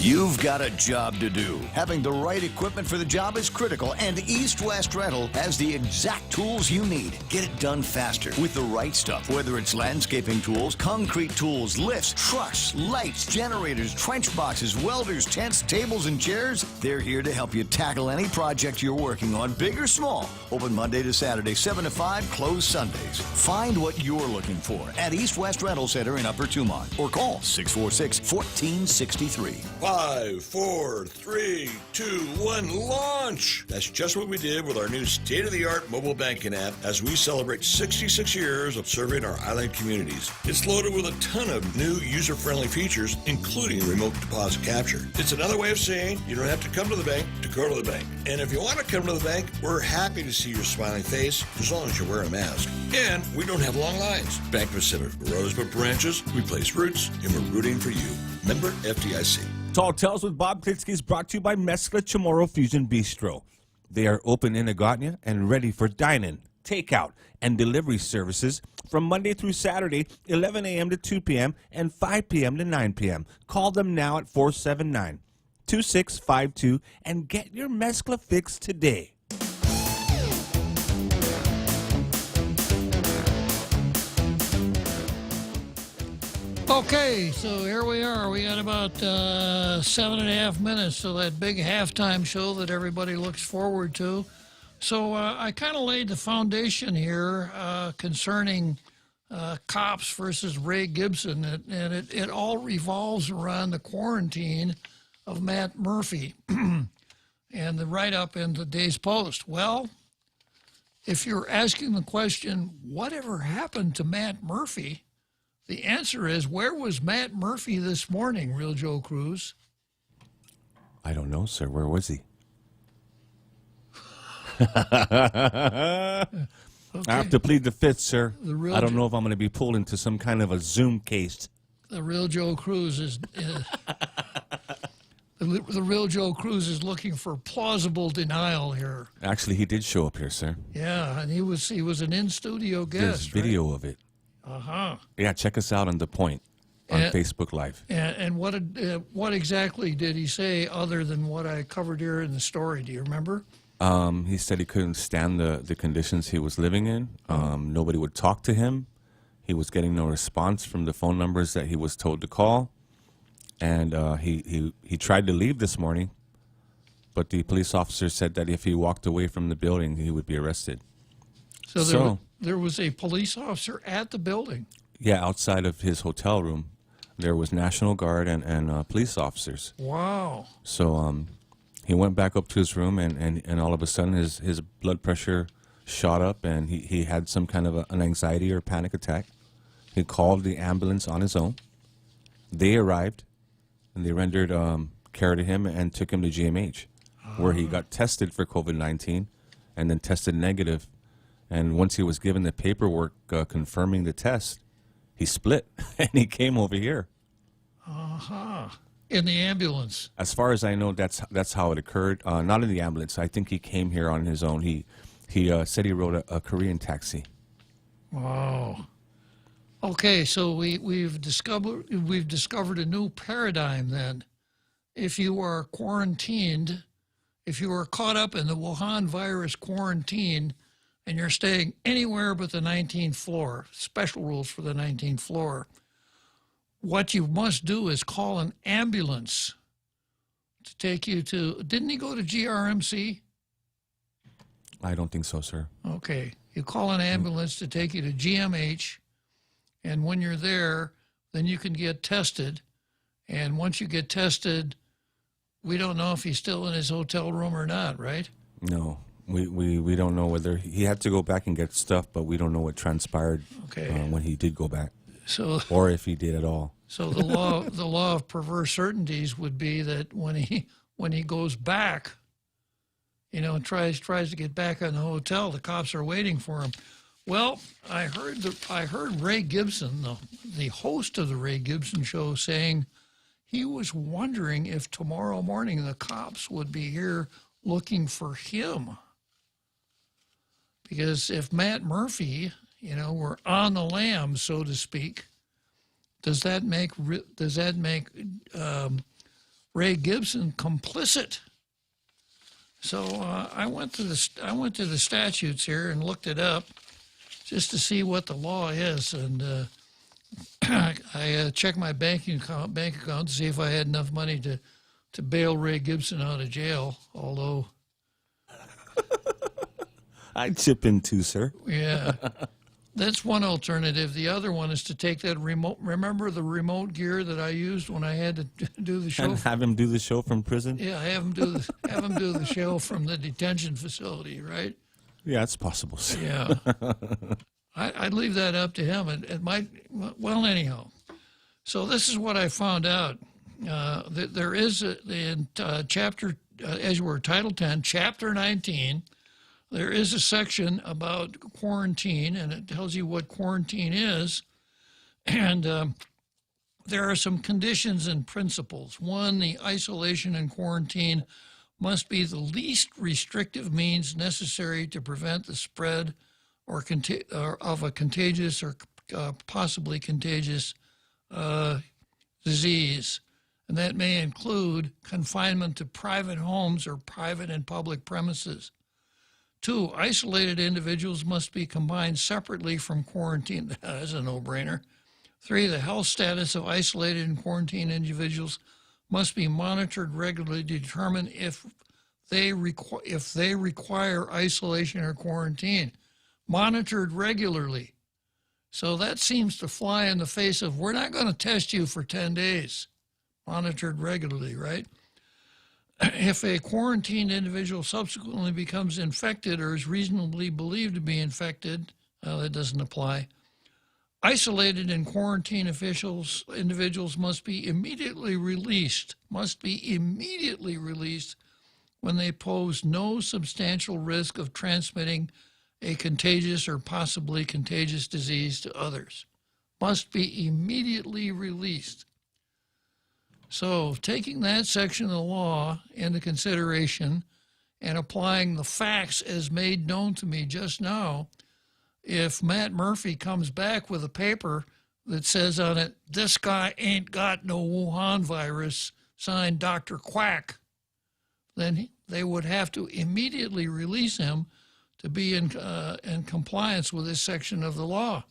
You've got a job to do. Having the right equipment for the job is critical, and East West Rental has the exact tools you need. Get it done faster with the right stuff. Whether it's landscaping tools, concrete tools, lifts, trucks, lights, generators, trench boxes, welders, tents, tables, and chairs, they're here to help you tackle any project you're working on, big or small. Open Monday to Saturday, 7 to 5, closed Sundays. Find what you're looking for at East West Rental Center in Upper Tumont or call 646-1463. 5, 4, 3, 2, 1, launch! That's just what we did with our new state-of-the-art mobile banking app as we celebrate 66 years of serving our island communities. It's loaded with a ton of new user-friendly features, including remote deposit capture. It's another way of saying you don't have to come to the bank to go to the bank. And if you want to come to the bank, we're happy to see your smiling face as long as you're wearing a mask. And we don't have long lines. Bank Pacific grows but branches, we place roots, and we're rooting for you. Member FDIC. Tall Tales with Bob Klitzkie is brought to you by Mezcla Chamorro Fusion Bistro. They are open in Agotnia and ready for dine-in, takeout, and delivery services from Monday through Saturday, 11 a.m. to 2 p.m. and 5 p.m. to 9 p.m. Call them now at 479-2652 and get your Mezcla fix today. Okay, so here we are. We got about 7.5 minutes to that big halftime show that everybody looks forward to. So I kind of laid the foundation here concerning cops versus Ray Gibson, and it all revolves around the quarantine of Matt Murphy and the write-up in today's Post. Well, if you're asking the question, whatever happened to Matt Murphy? The answer is, where was Matt Murphy this morning, Real Joe Cruz? I don't know, sir. Where was he? Okay. I have to plead the fifth, sir. I don't Joe- know if I'm going to be pulled into some kind of a Zoom case. The Real Joe Cruz is the Real Joe Cruz is looking for plausible denial here. Actually, he did show up here, sir. Yeah, and he was an in-studio guest. There's video of it. Uh-huh. Yeah, check us out on The Point on Facebook Live. And what exactly did he say other than what I covered here in the story? Do you remember? He said he couldn't stand the conditions he was living in. Nobody would talk to him. He was getting no response from the phone numbers that he was told to call. And he tried to leave this morning, but the police officer said that if he walked away from the building, he would be arrested. So there was a police officer at the building. Yeah, outside of his hotel room, there was National Guard and police officers. Wow. So he went back up to his room, and all of a sudden his blood pressure shot up, and he had some kind of an anxiety or panic attack. He called the ambulance on his own. They arrived, and they rendered care to him and took him to GMH, where he got tested for COVID-19 and then tested negative. And once he was given the paperwork confirming the test, he split, and he came over here. Uh-huh. In the ambulance. As far as I know, that's how it occurred. Not in the ambulance. I think he came here on his own. He said he rode a Korean taxi. Wow. Okay, so we've discovered a new paradigm then. If you are quarantined, if you are caught up in the Wuhan virus quarantine, and you're staying anywhere but the 19th floor, special rules for the 19th floor, what you must do is call an ambulance to take you to, didn't he go to GRMC? I don't think so, sir. Okay. You call an ambulance to take you to GMH, and when you're there, then you can get tested. And once you get tested, we don't know if he's still in his hotel room or not, right? No. We don't know whether he had to go back and get stuff, but we don't know what transpired when he did go back, or if he did at all. So the law of perverse certainties would be that when he goes back, and tries to get back in the hotel, the cops are waiting for him. Well, I heard Ray Gibson, the host of the Ray Gibson Show, saying he was wondering if tomorrow morning the cops would be here looking for him. Because if Matt Murphy, were on the lam, so to speak, does that make Ray Gibson complicit? So I went to the statutes here and looked it up just to see what the law is, and I checked my bank account to see if I had enough money to bail Ray Gibson out of jail. Although I'd chip in too, sir. Yeah. That's one alternative. The other one is to take that remote. Remember the remote gear that I used when I had to do the show? And have him do the show from prison? Yeah, have him do the show from the detention facility, right? Yeah, it's possible. Yeah. I'd leave that up to him. It might, well, anyhow. So this is what I found out. There is, in chapter, as you were, Title 10, Chapter 19, there is a section about quarantine, and it tells you what quarantine is. And there are some conditions and principles. One, the isolation and quarantine must be the least restrictive means necessary to prevent the spread of a contagious or possibly contagious disease. And that may include confinement to private homes or private and public premises. 2, isolated individuals must be combined separately from quarantine. That's a no-brainer. 3, the health status of isolated and quarantined individuals must be monitored regularly to determine if they require isolation or quarantine. Monitored regularly. So that seems to fly in the face of, we're not going to test you for 10 days. Monitored regularly, right? If a quarantined individual subsequently becomes infected or is reasonably believed to be infected, that doesn't apply. Isolated and quarantined individuals must be immediately released when they pose no substantial risk of transmitting a contagious or possibly contagious disease to others. Must be immediately released. So taking that section of the law into consideration and applying the facts as made known to me just now, if Matt Murphy comes back with a paper that says on it, this guy ain't got no Wuhan virus, signed Dr. Quack, then they would have to immediately release him to be in compliance with this section of the law.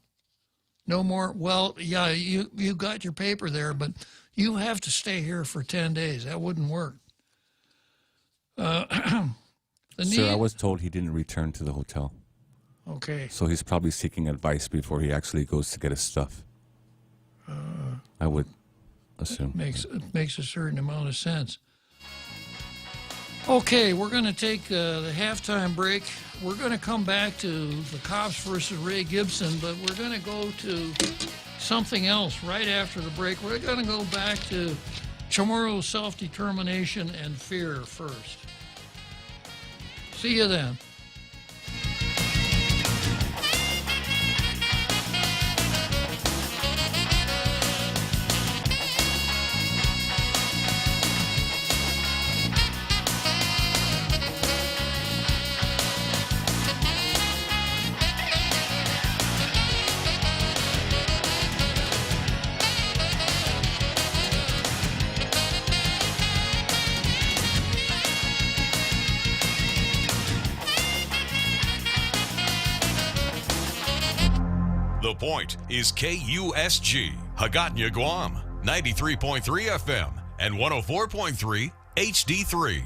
No more, well, yeah, you got your paper there, but you have to stay here for 10 days. That wouldn't work. Sir, I was told he didn't return to the hotel. Okay. So he's probably seeking advice before he actually goes to get his stuff. I would assume. It makes a certain amount of sense. Okay, we're going to take the halftime break. We're going to come back to the cops versus Ray Gibson, but we're going to go to something else right after the break. We're going to go back to Chamorro's self-determination and fear first. See you then. The Point is KUSG, Hagåtña, Guam, 93.3 FM and 104.3 HD3.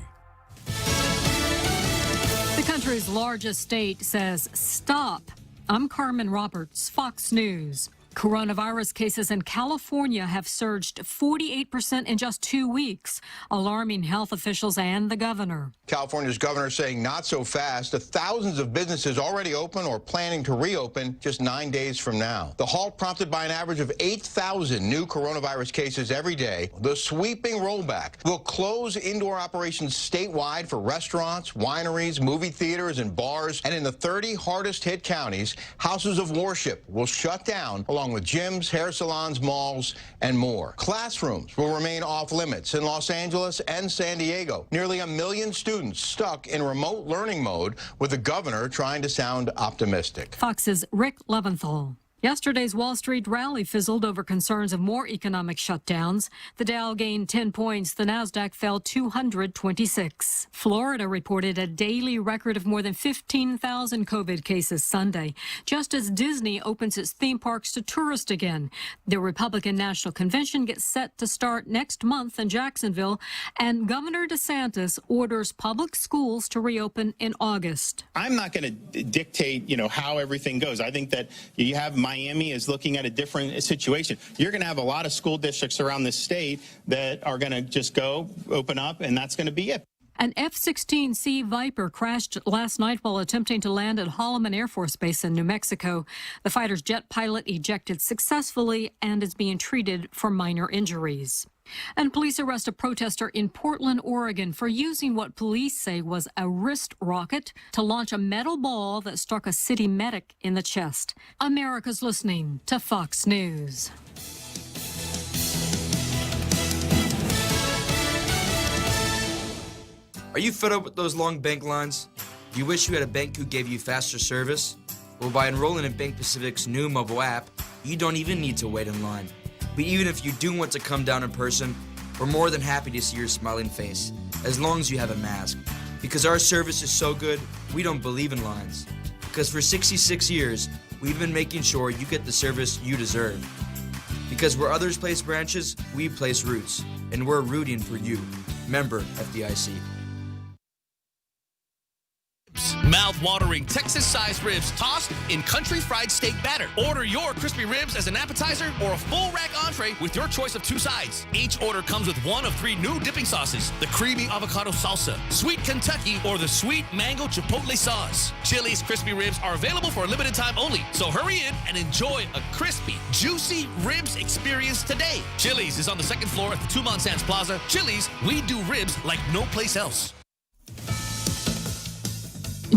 The country's largest state says stop. I'm Carmen Roberts, Fox News. Coronavirus cases in California have surged 48% in just 2 weeks, alarming health officials and the governor. California's governor saying not so fast. The thousands of businesses already open or planning to reopen just 9 days from now. The halt prompted by an average of 8,000 new coronavirus cases every day. The sweeping rollback will close indoor operations statewide for restaurants, wineries, movie theaters, and bars. And in the 30 hardest hit counties, houses of worship will shut down, along with gyms, hair salons, malls, and more. Classrooms will remain off limits in Los Angeles and San Diego. Nearly 1 million students stuck in remote learning mode, with the governor trying to sound optimistic. Fox's Rick Leventhal. Yesterday's Wall Street rally fizzled over concerns of more economic shutdowns. The Dow gained 10 points. The Nasdaq fell 226. Florida reported a daily record of more than 15,000 COVID cases Sunday, just as Disney opens its theme parks to tourists again. The Republican National Convention gets set to start next month in Jacksonville, and Governor DeSantis orders public schools to reopen in August. I'm not going to dictate, how everything goes. I think that you have Miami is looking at a different situation. You're going to have a lot of school districts around the state that are going to just go open up, and that's going to be it. An F-16C Viper crashed last night while attempting to land at Holloman Air Force Base in New Mexico. The fighter's jet pilot ejected successfully and is being treated for minor injuries. And police arrest a protester in Portland, Oregon for using what police say was a wrist rocket to launch a metal ball that struck a city medic in the chest. America's listening to Fox News. Are you fed up with those long bank lines? Do you wish you had a bank who gave you faster service? Well, by enrolling in Bank Pacific's new mobile app, you don't even need to wait in line. But even if you do want to come down in person, we're more than happy to see your smiling face, as long as you have a mask. Because our service is so good, we don't believe in lines. Because for 66 years, we've been making sure you get the service you deserve. Because where others place branches, we place roots. And we're rooting for you. Member FDIC. Mouth-watering Texas-sized ribs tossed in country fried steak batter. Order your crispy ribs as an appetizer or a full rack entree with your choice of 2 sides. Each order comes with 1 of 3 new dipping sauces: the creamy avocado salsa, sweet Kentucky, or the sweet mango chipotle sauce. Chili's crispy ribs are available for a limited time only, so hurry in and enjoy a crispy, juicy ribs experience today. Chili's is on the 2nd floor at the Two Sands Plaza. Chili's, we do ribs like no place else.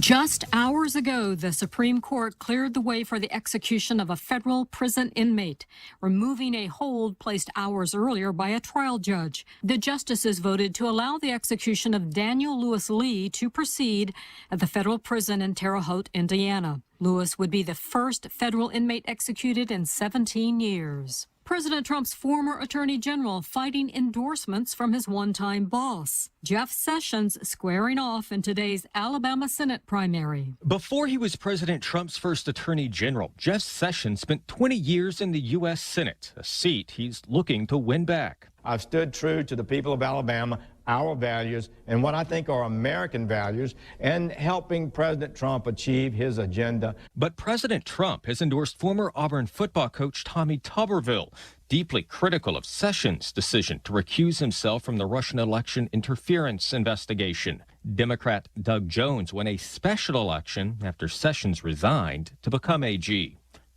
Just hours ago, the Supreme Court cleared the way for the execution of a federal prison inmate, removing a hold placed hours earlier by a trial judge. The justices voted to allow the execution of Daniel Lewis Lee to proceed at the federal prison in Terre Haute, Indiana. Lewis would be the first federal inmate executed in 17 years. President Trump's former attorney general fighting endorsements from his one-time boss. Jeff Sessions squaring off in today's Alabama Senate primary. Before he was President Trump's first attorney general, Jeff Sessions spent 20 years in the U.S. Senate, a seat he's looking to win back. I've stood true to the people of Alabama, our values, and what I think are American values, and helping President Trump achieve his agenda. But President Trump has endorsed former Auburn football coach Tommy Tuberville, deeply critical of Sessions' decision to recuse himself from the Russian election interference investigation. Democrat Doug Jones won a special election after Sessions resigned to become AG.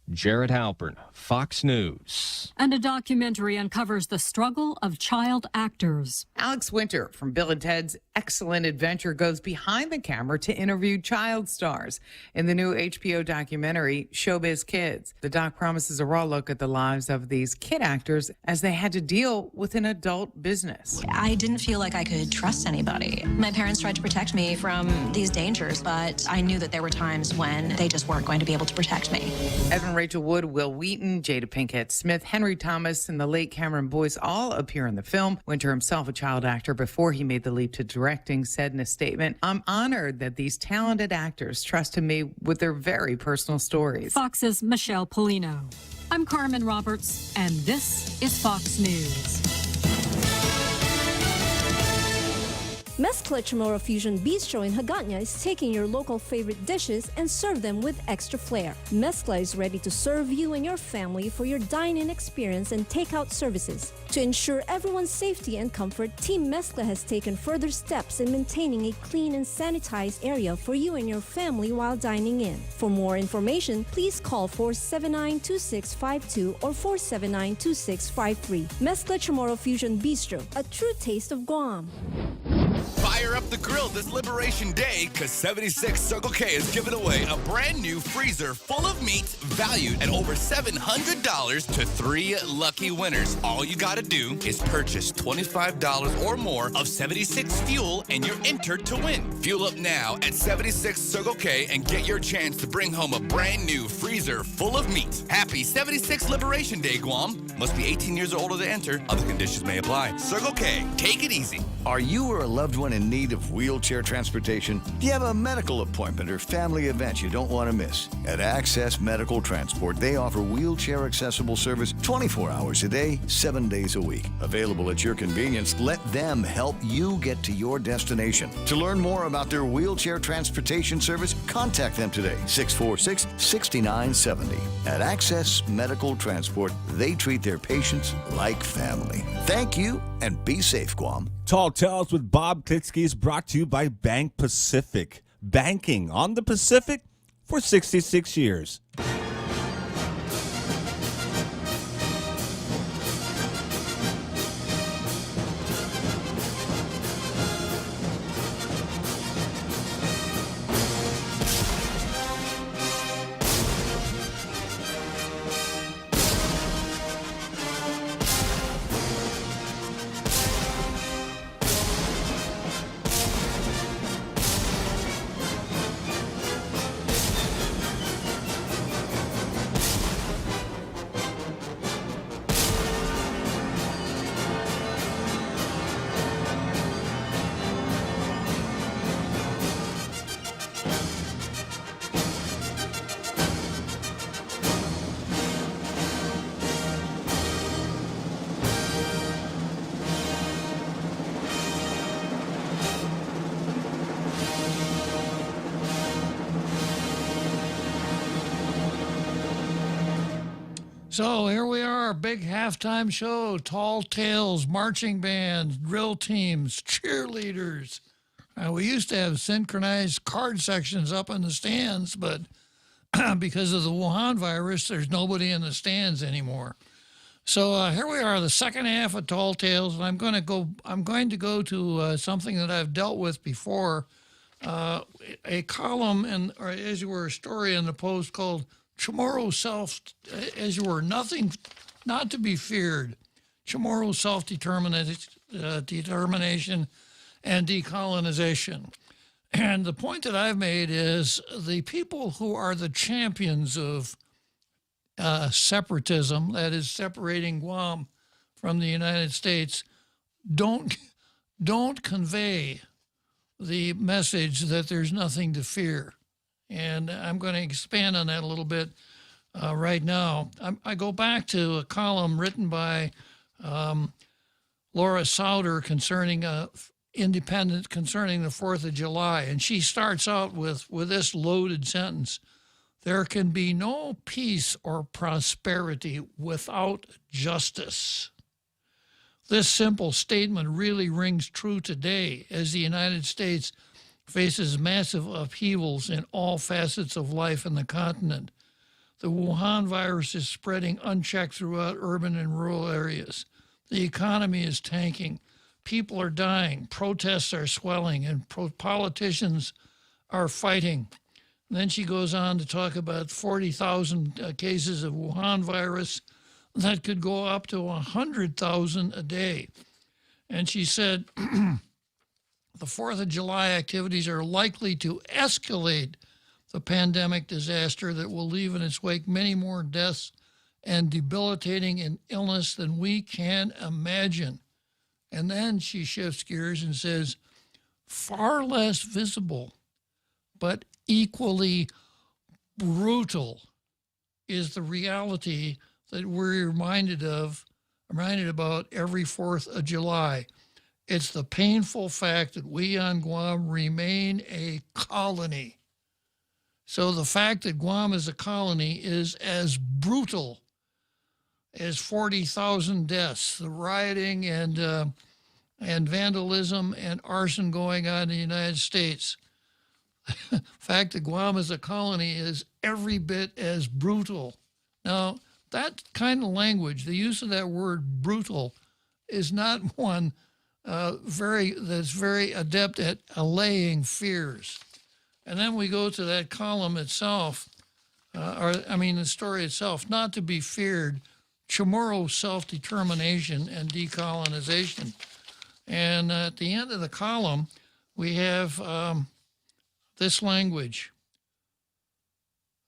Jared Halpern, Fox News. And a documentary uncovers the struggle of child actors. Alex Winter from Bill and Ted's Excellent Adventure goes behind the camera to interview child stars in the new HBO documentary, Showbiz Kids. The doc promises a raw look at the lives of these kid actors as they had to deal with an adult business. I didn't feel like I could trust anybody. My parents tried to protect me from these dangers, but I knew that there were times when they just weren't going to be able to protect me. Evan Rachel Wood, Will Wheaton, Jada Pinkett Smith, Henry Thomas, and the late Cameron Boyce all appear in the film. Winter, himself a child actor before he made the leap to directing, said in a statement, "I'm honored that these talented actors trusted me with their very personal stories." Fox's Michelle Polino. I'm Carmen Roberts, and this is Fox News. Mezcla Chamorro Fusion Bistro in Hagåtña is taking your local favorite dishes and serve them with extra flair. Mezcla is ready to serve you and your family for your dine-in experience and takeout services. To ensure everyone's safety and comfort, Team Mezcla has taken further steps in maintaining a clean and sanitized area for you and your family while dining in. For more information, please call 479-2652 or 479-2653. Mezcla Chamorro Fusion Bistro, a true taste of Guam. Fire up the grill this Liberation Day because 76 Circle K is giving away a brand new freezer full of meat valued at over $700 to 3 lucky winners. All you got to do is purchase $25 or more of 76 fuel and you're entered to win. Fuel up now at 76 Circle K and get your chance to bring home a brand new freezer full of meat. Happy 76 Liberation Day, Guam. Must be 18 years or older to enter. Other conditions may apply. Circle K, take it easy. Are you or a loved one in need of wheelchair transportation? Do you have a medical appointment or family event you don't want to miss? At Access Medical Transport, they offer wheelchair accessible service 24 hours a day, 7 days a week. Available at your convenience, let them help you get to your destination. To learn more about their wheelchair transportation service, contact them today, 646-6970. At Access Medical Transport, they treat their patients like family. Thank you, and be safe, Guam. Tall Tales with Bob Klitzkie is brought to you by Bank Pacific. Banking on the Pacific for 66 years. So here we are, big halftime show, tall tales, marching bands, drill teams, cheerleaders. We used to have synchronized card sections up in the stands, but because of the Wuhan virus, there's nobody in the stands anymore. So here we are, the second half of Tall Tales, and I'm going to go to something that I've dealt with before, a column or as you were, a story in the Post called Chamorro as you were, nothing not to be feared. Chamorro self-determination and decolonization. And the point that I've made is the people who are the champions of separatism, that is separating Guam from the United States, don't convey the message that there's nothing to fear. And I'm going to expand on that a little bit right now. I go back to a column written by Laura Souter concerning Independent concerning the 4th of July. And she starts out with this loaded sentence: there can be no peace or prosperity without justice. This simple statement really rings true today as the United States faces massive upheavals in all facets of life in the continent. The Wuhan virus is spreading unchecked throughout urban and rural areas. The economy is tanking. People are dying. Protests are swelling, and politicians are fighting. And then she goes on to talk about 40,000 cases of Wuhan virus that could go up to 100,000 a day. And she said, the 4th of July activities are likely to escalate the pandemic disaster that will leave in its wake many more deaths and debilitating illness than we can imagine. And then she shifts gears and says, far less visible, but equally brutal is the reality that we're reminded about every 4th of July. It's the painful fact that we on Guam remain a colony. So the fact that Guam is a colony is as brutal as 40,000 deaths, the rioting and vandalism and arson going on in the United States. The fact that Guam is a colony is every bit as brutal. Now, that kind of language, the use of that word brutal, is not one that's very adept at allaying fears. And then we go to that column itself, the story itself, not to be feared, Chamorro self-determination and decolonization. And at the end of the column, we have this language.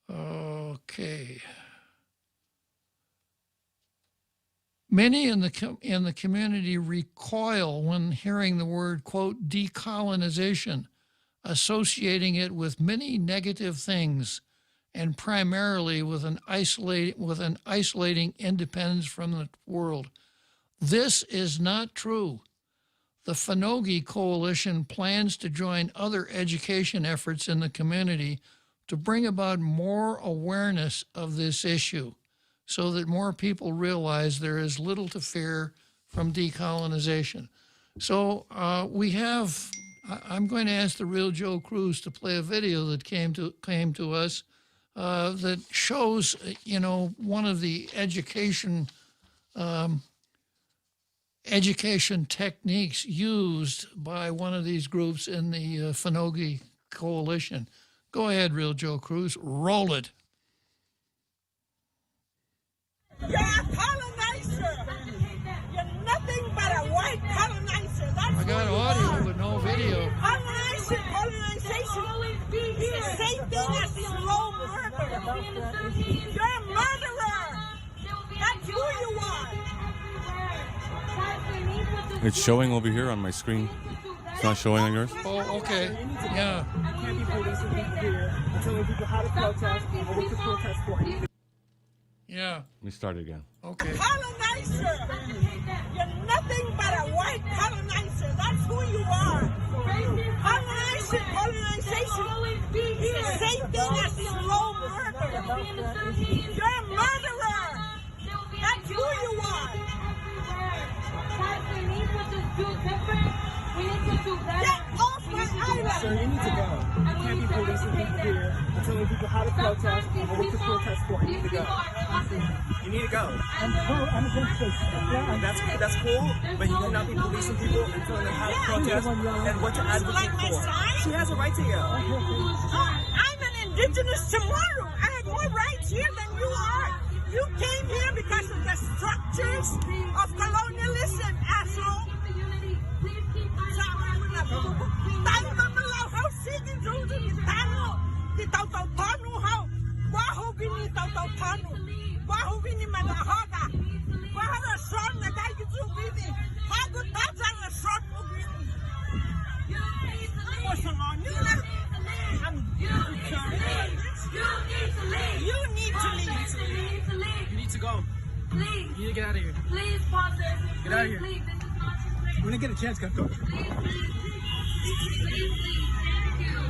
Okay. Many in the community recoil when hearing the word, quote, decolonization, associating it with many negative things and primarily with an isolating independence from the world. This is not true. The Finogi Coalition plans to join other education efforts in the community to bring about more awareness of this issue so that more people realize there is little to fear from decolonization. So I'm going to ask the real Joe Cruz to play a video that came to us that shows, one of the education techniques used by one of these groups in the Finogi Coalition. Go ahead, real Joe Cruz, roll it. You're a colonizer. You're nothing but a white colonizer. That's I got audio, but no video. Colonization is the same thing as slow murder. You're a murderer. That's who you are. It's showing over here on my screen. It's not showing on yours? Oh, okay. Yeah. You can't be policing people here and telling people how to protest or what to protest for. Yeah. Let me start again. Okay. Colonizer. You're nothing but a white colonizer. That's who you are. Colonization is the same thing as slow murder. You're a murderer. That's who you are. Get off my island. Sir, you need to go. You can't be policing people here and telling people how to protest or what to protest for. You need to go. You need to go. I'm against this. That's cool, but you cannot be policing people and telling them how to protest and what to advocate for. She has a right to go. I'm an indigenous Chamorro. I have more rights here than you are. You came here because of the structures of colonialism, asshole. Tayo mamalaw how sige juju ni tano di tau how waho bini tau waho bini manahoga waho short na dai juju bini hago taza na short mo bini what's on you you need to leave. You need to go. Please. You need to get out of here. Please pause this. Get out of here. Please, this is not your place. When I get a chance, go. Please. Thank you.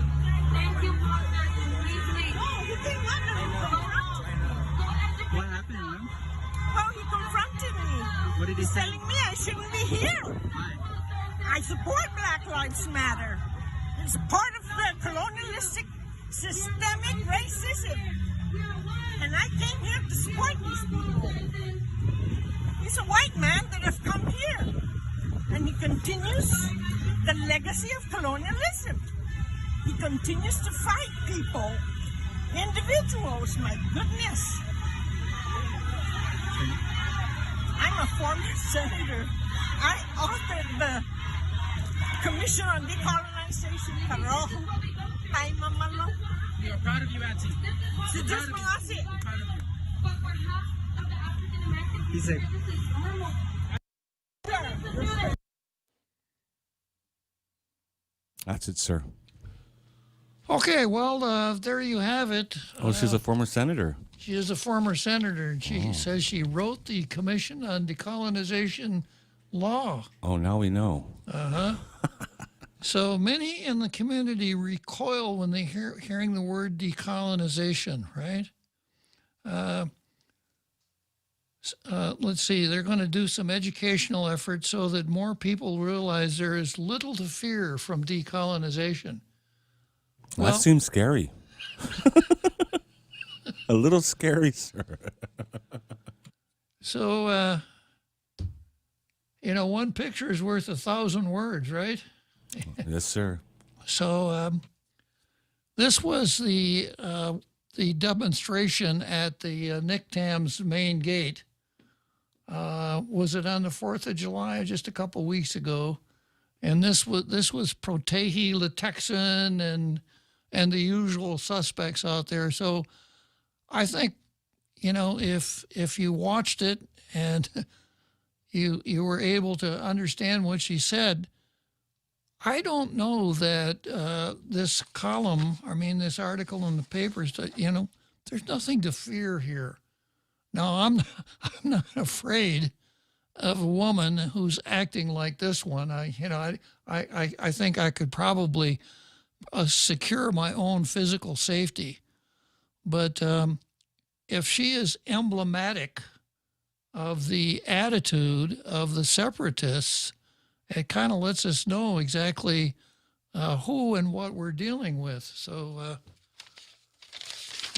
Thank you, pause this. Please leave. No, you think what? What happened, ma'am? Oh, he confronted me. What did he He's say? telling me I shouldn't be here. I support Black Lives Matter. It's part of the colonialistic systemic racism. And I came here to support these people. He's a white man that has come here. And he continues the legacy of colonialism. He continues to fight people, individuals, my goodness. I'm a former senator. I authored the Commission on Decolonization. Karoho. Ay, mamalo. We are proud of you, Auntie. Si Diyos mangasi. He's safe. That's it, sir. Okay, well, there you have it. Oh, she's a former senator. She is a former senator, and she says she wrote the Commission on Decolonization Law. Oh, now we know. Uh-huh. So many in the community recoil when they hearing the word decolonization, right? Let's see, they're going to do some educational efforts so that more people realize there is little to fear from decolonization. Well, that seems scary. A little scary, sir. So, You know, one picture is worth 1,000 words, right? Yes, sir. So this was the demonstration at the NICTAM's main gate. Was it on the 4th of July, just a couple weeks ago? And this was Protehe, Litexin, and the usual suspects out there. So I think, you know, if you watched it and you were able to understand what she said, I don't know that this column, this article in the papers, that, you know, there's nothing to fear here. Now, I'm not afraid of a woman who's acting like this one. I think I could probably secure my own physical safety. But if she is emblematic of the attitude of the separatists, it kind of lets us know exactly who and what we're dealing with. So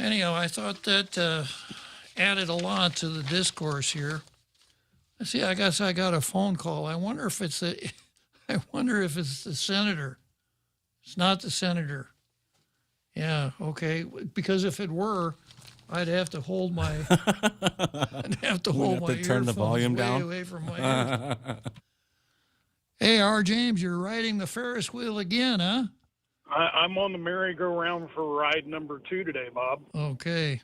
anyhow, I thought that added a lot to the discourse here. See, I guess I got a phone call. I wonder if it's the senator. It's not the senator. Yeah, okay. Because if it were, I'd have to hold my turn the volume down away from my ears. Hey, R. James, you're riding the Ferris wheel again, huh? I'm on the merry-go-round for ride number 2 today, Bob. Okay.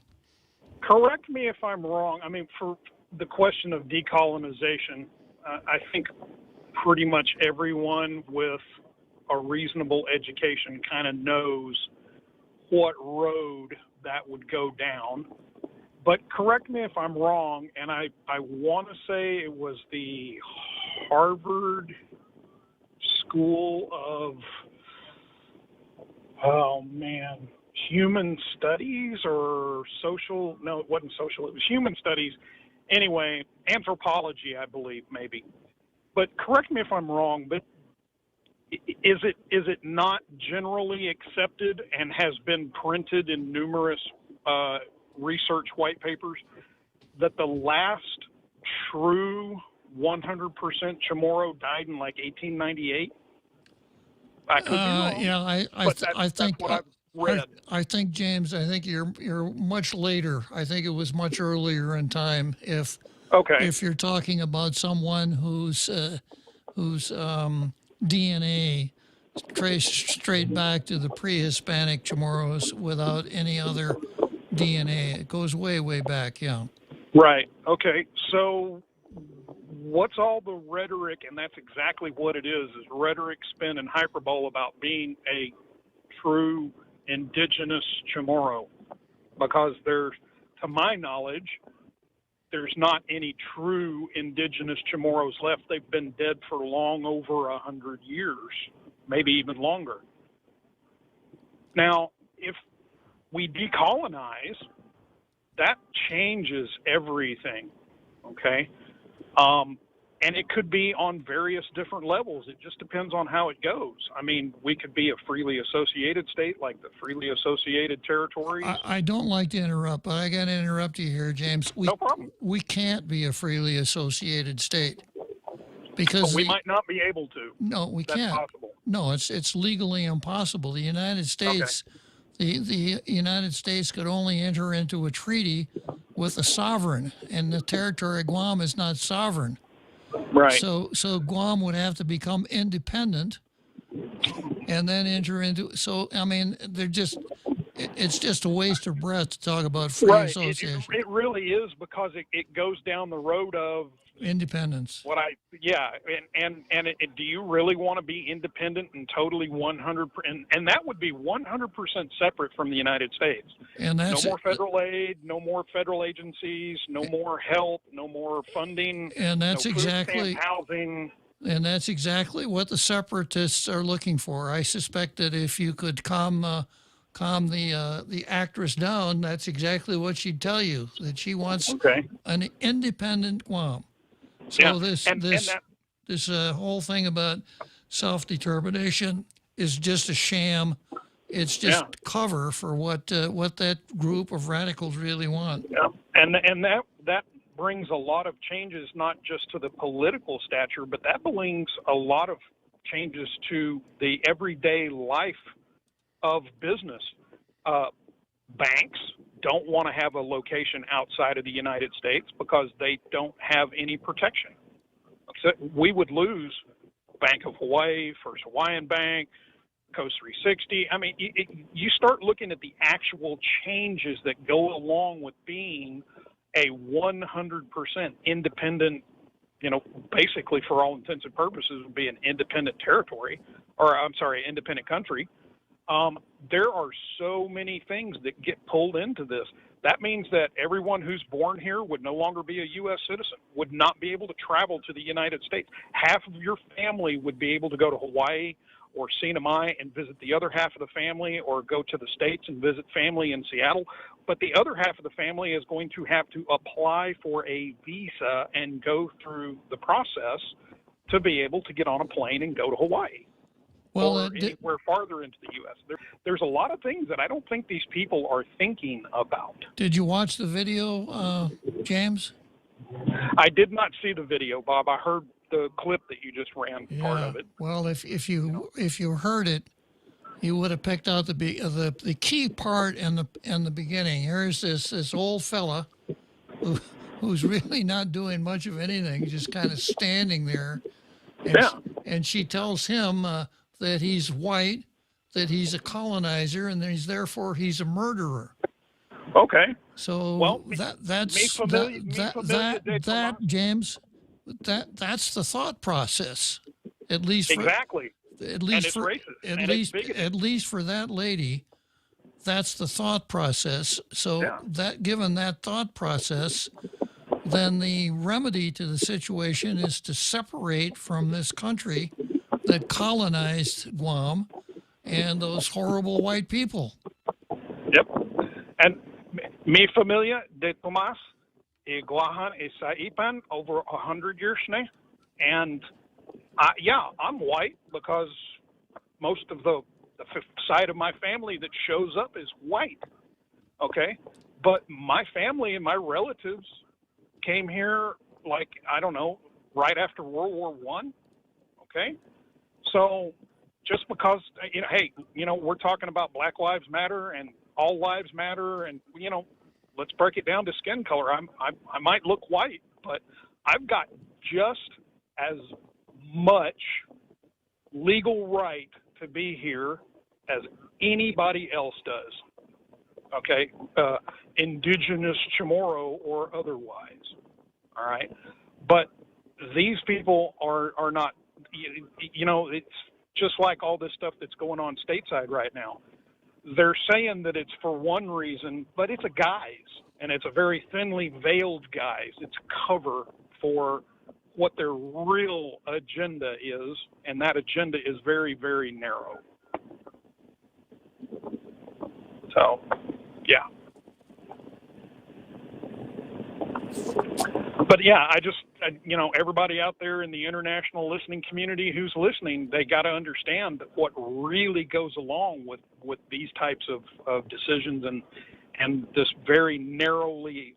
Correct me if I'm wrong. I mean, for the question of decolonization, I think pretty much everyone with a reasonable education kind of knows what road that would go down. But correct me if I'm wrong, and I want to say it was the Harvard School of, human studies or social, no, it wasn't social, it was human studies. Anyway, anthropology, I believe, maybe. But correct me if I'm wrong, but is it not generally accepted and has been printed in numerous research white papers that the last true 100% Chamorro died in like 1898? I could be wrong. Yeah, I think what I've read. I think, James, I think you're much later. I think it was much earlier in time. If you're talking about someone whose DNA traced straight back to the pre-Hispanic Chamorros without any other DNA, it goes way, way back. Yeah. Right. Okay. So what's all the rhetoric, and that's exactly what it is rhetoric, spin, and hyperbole about being a true indigenous Chamorro? Because there's, to my knowledge, there's not any true indigenous Chamorros left. They've been dead for long over 100 years, maybe even longer. Now, if we decolonize, that changes everything, okay? And it could be on various different levels. It just depends on how it goes. I mean, we could be a freely associated state like the freely associated territories. I don't like to interrupt, but I got to interrupt you here, James. No problem. We can't be a freely associated state because we might not be able to. No, we can't. That's possible. No, it's legally impossible. The United States, the United States could only enter into a treaty with a sovereign, and the territory of Guam is not sovereign. Right. So Guam would have to become independent and then enter into. So I mean, it's just a waste of breath to talk about free association. It really is, because it goes down the road of independence. Do you really want to be independent and totally 100%? And that would be 100% separate from the United States. And that's no more federal aid, no more federal agencies, no more help, no more funding. And that's no food exactly stamp housing. And that's exactly what the separatists are looking for. I suspect that if you could calm the actress down, that's exactly what she'd tell you, that she wants an independent Guam. So this whole thing about self-determination is just a sham. It's just cover for what that group of radicals really want. Yeah, and brings a lot of changes, not just to the political stature, but that brings a lot of changes to the everyday life of business. Banks don't want to have a location outside of the United States because they don't have any protection. So we would lose Bank of Hawaii, First Hawaiian Bank, Coast 360. I mean, you start looking at the actual changes that go along with being a 100% independent, basically for all intents and purposes would be an independent territory, or I'm sorry, independent country. There are so many things that get pulled into this. That means that everyone who's born here would no longer be a U.S. citizen, would not be able to travel to the United States. Half of your family would be able to go to Hawaii or Sinai and visit the other half of the family, or go to the States and visit family in Seattle. But the other half of the family is going to have to apply for a visa and go through the process to be able to get on a plane and go to Hawaii. Well, or anywhere farther into the U.S. There's a lot of things that I don't think these people are thinking about. Did you watch the video, James? I did not see the video, Bob. I heard the clip that you just ran, part of it. Well, if you heard it, you would have picked out the key part in the beginning. Here's this old fella who's really not doing much of anything, just kind of standing there. And she tells him that he's white, that he's a colonizer, and therefore he's a murderer. Okay. So that's James, that's the thought process, at least for, exactly. At least and for it's racist. at least for that lady, that's the thought process. So given that thought process, then the remedy to the situation is to separate from this country that colonized Guam and those horrible white people. Yep. And mi familia de Tomas y Guahan y Saipan over 100 years now. And I'm white because most of the side of my family that shows up is white. Okay. But my family and my relatives came here, like, I don't know, right after World War I. Okay. So just because, hey, we're talking about Black Lives Matter and all lives matter, and, let's break it down to skin color. I might look white, but I've got just as much legal right to be here as anybody else does. Okay. Indigenous Chamorro or otherwise. All right. But these people are not, it's just like all this stuff that's going on stateside right now. They're saying that it's for one reason, but it's a guise, and it's a very thinly veiled guise. It's cover for what their real agenda is, and that agenda is very, very narrow. So, yeah. But yeah, everybody out there in the international listening community who's listening, they got to understand what really goes along with these types of decisions and this very narrowly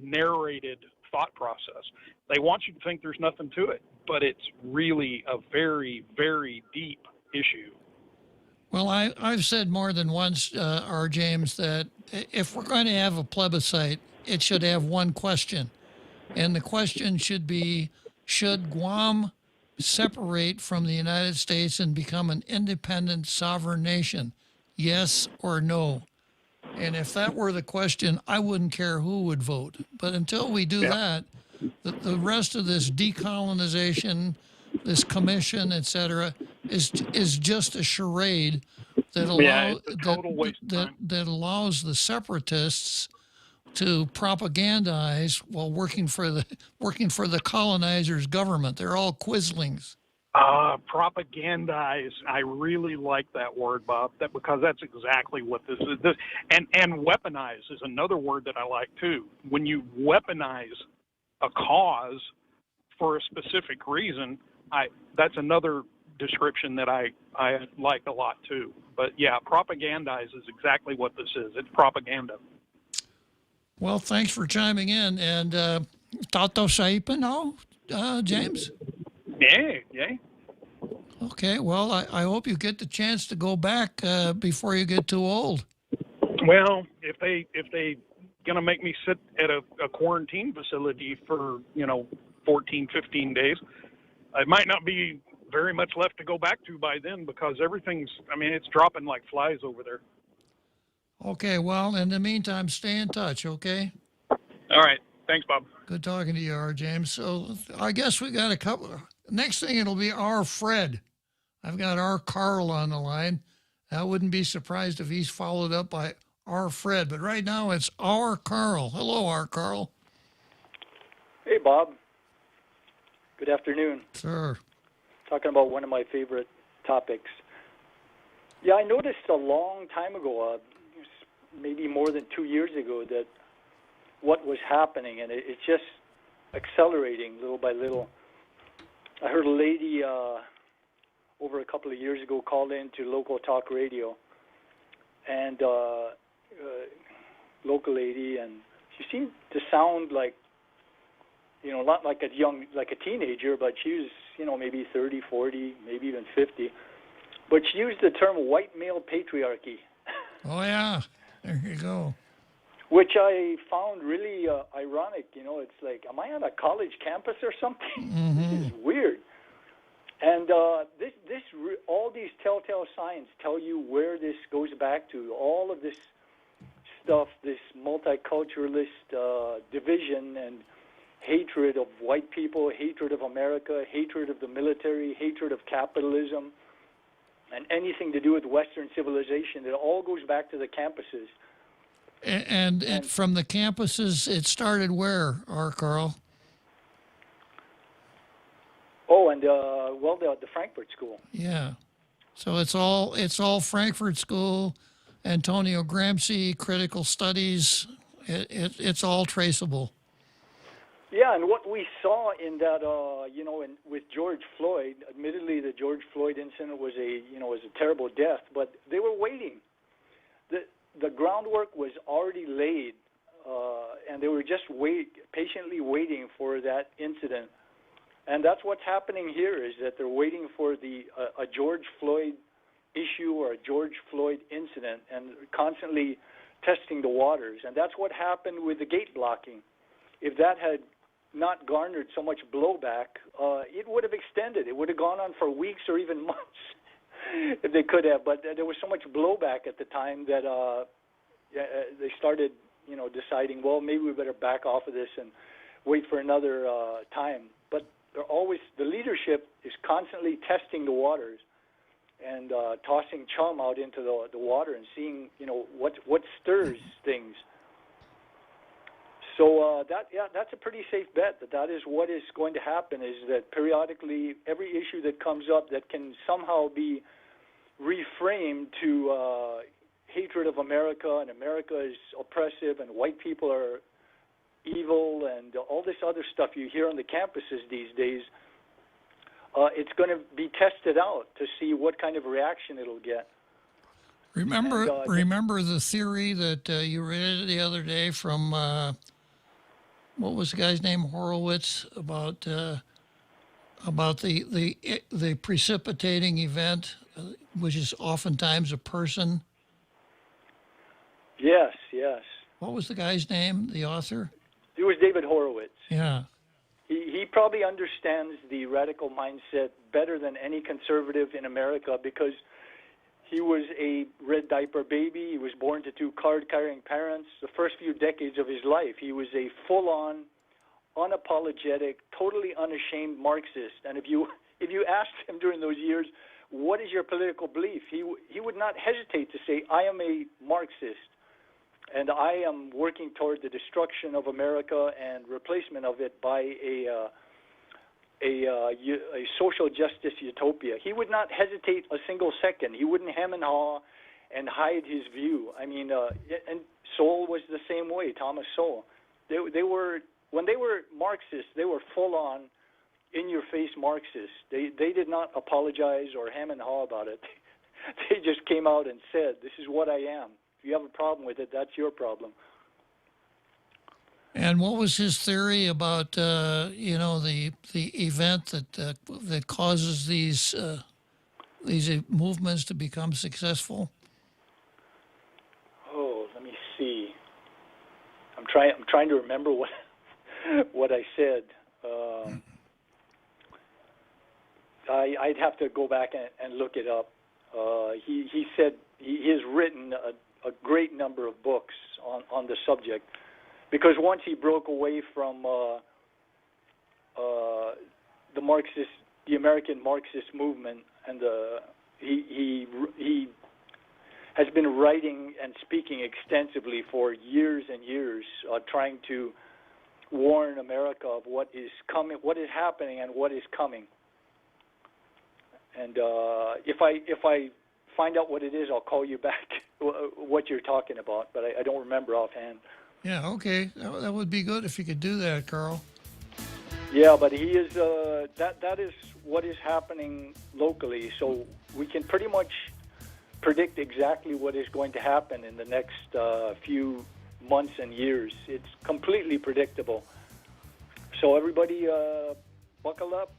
narrated thought process. They want you to think there's nothing to it, but it's really a very, very deep issue. Well, I've said more than once, R. James, that if we're going to have a plebiscite, it should have one question. And the question should be, should Guam separate from the United States and become an independent sovereign nation? Yes or no? And if that were the question, I wouldn't care who would vote. But until we do that, the rest of this decolonization, this commission, et cetera, is just a charade that allows the separatists to propagandize while working for the colonizers' government. They're all quislings. Propagandize. I really like that word, Bob, because that's exactly what this is. And weaponize is another word that I like too. When you weaponize a cause for a specific reason, that's another description that I like a lot too. But yeah, propagandize is exactly what this is. It's propaganda. Well, thanks for chiming in, and Tato Saipa now, James? Yeah. Okay, well, I hope you get the chance to go back before you get too old. Well, if they gonna make me sit at a quarantine facility for 14, 15 days, it might not be very much left to go back to by then because it's dropping like flies over there. Okay, well, in the meantime, stay in touch, okay? All right. Thanks, Bob. Good talking to you, James. So I guess we got a couple. Next thing, it'll be our Fred. I've got our Carl on the line. I wouldn't be surprised if he's followed up by our Fred. But right now, it's our Carl. Hello, our Carl. Hey, Bob. Good afternoon. Sure. Talking about one of my favorite topics. Yeah, I noticed a long time ago, maybe more than 2 years ago, that what was happening, and it's just accelerating little by little. I heard a lady over a couple of years ago called into local talk radio, and local lady, and she seemed to sound like, not like a teenager, but she was, maybe 30, 40, maybe even 50. But she used the term white male patriarchy. Oh, yeah. There you go. Which I found really ironic. It's like, am I on a college campus or something? Mm-hmm. This is weird. And all these telltale signs tell you where this goes back to. All of this stuff, this multiculturalist division and hatred of white people, hatred of America, hatred of the military, hatred of capitalism, and anything to do with Western civilization. It all goes back to the campuses. And from the campuses, it started where, Carl? Oh, and the Frankfurt School. Yeah. So it's all Frankfurt School, Antonio Gramsci, critical studies. It's all traceable. Yeah, and what we saw in that, with George Floyd, admittedly, the George Floyd incident was a terrible death, but they were waiting. The groundwork was already laid, and they were just patiently waiting for that incident. And that's what's happening here, is that they're waiting for a George Floyd issue or a George Floyd incident, and constantly testing the waters. And that's what happened with the gate blocking. If that had not garnered so much blowback, it would have extended. It would have gone on for weeks or even months if they could have. But there was so much blowback at the time that they started, deciding, well, maybe we better back off of this and wait for another time. But the leadership is constantly testing the waters and tossing chum out into the water and seeing, what stirs things. So that's a pretty safe bet that is what is going to happen, is that periodically every issue that comes up that can somehow be reframed to hatred of America, and America is oppressive and white people are evil and all this other stuff you hear on the campuses these days, it's going to be tested out to see what kind of reaction it'll get. Remember the theory that you read the other day from what was the guy's name, Horowitz, about the precipitating event, which is oftentimes a person? Yes. What was the guy's name, the author? It was David Horowitz. Yeah. He probably understands the radical mindset better than any conservative in America, because he was a red diaper baby. He was born to two card-carrying parents. The first few decades of his life, he was a full-on, unapologetic, totally unashamed Marxist. And if you asked him during those years, what is your political belief, he would not hesitate to say, I am a Marxist, and I am working toward the destruction of America and replacement of it by a social justice utopia. He would not hesitate a single second. He wouldn't hem and haw and hide his view. I mean, and Sowell was the same way, Thomas Sowell. They were, when they were Marxists, they were full-on, in-your-face Marxists. They did not apologize or hem and haw about it. They just came out and said, this is what I am. If you have a problem with it, that's your problem. And what was his theory about the event that causes these movements to become successful? Oh, let me see. I'm trying to remember what I said. I'd have to go back and look it up. He said he has written a great number of books on the subject, because once he broke away from the American Marxist movement, and he has been writing and speaking extensively for years and years, trying to warn America of what is coming, what is happening, and what is coming. And if I find out what it is, I'll call you back. What you're talking about, but I don't remember offhand. Yeah, okay, that would be good if you could do that, Carl. Yeah, but he is that is what is happening locally, so we can pretty much predict exactly what is going to happen in the next few months and years. It's completely predictable. So everybody, buckle up,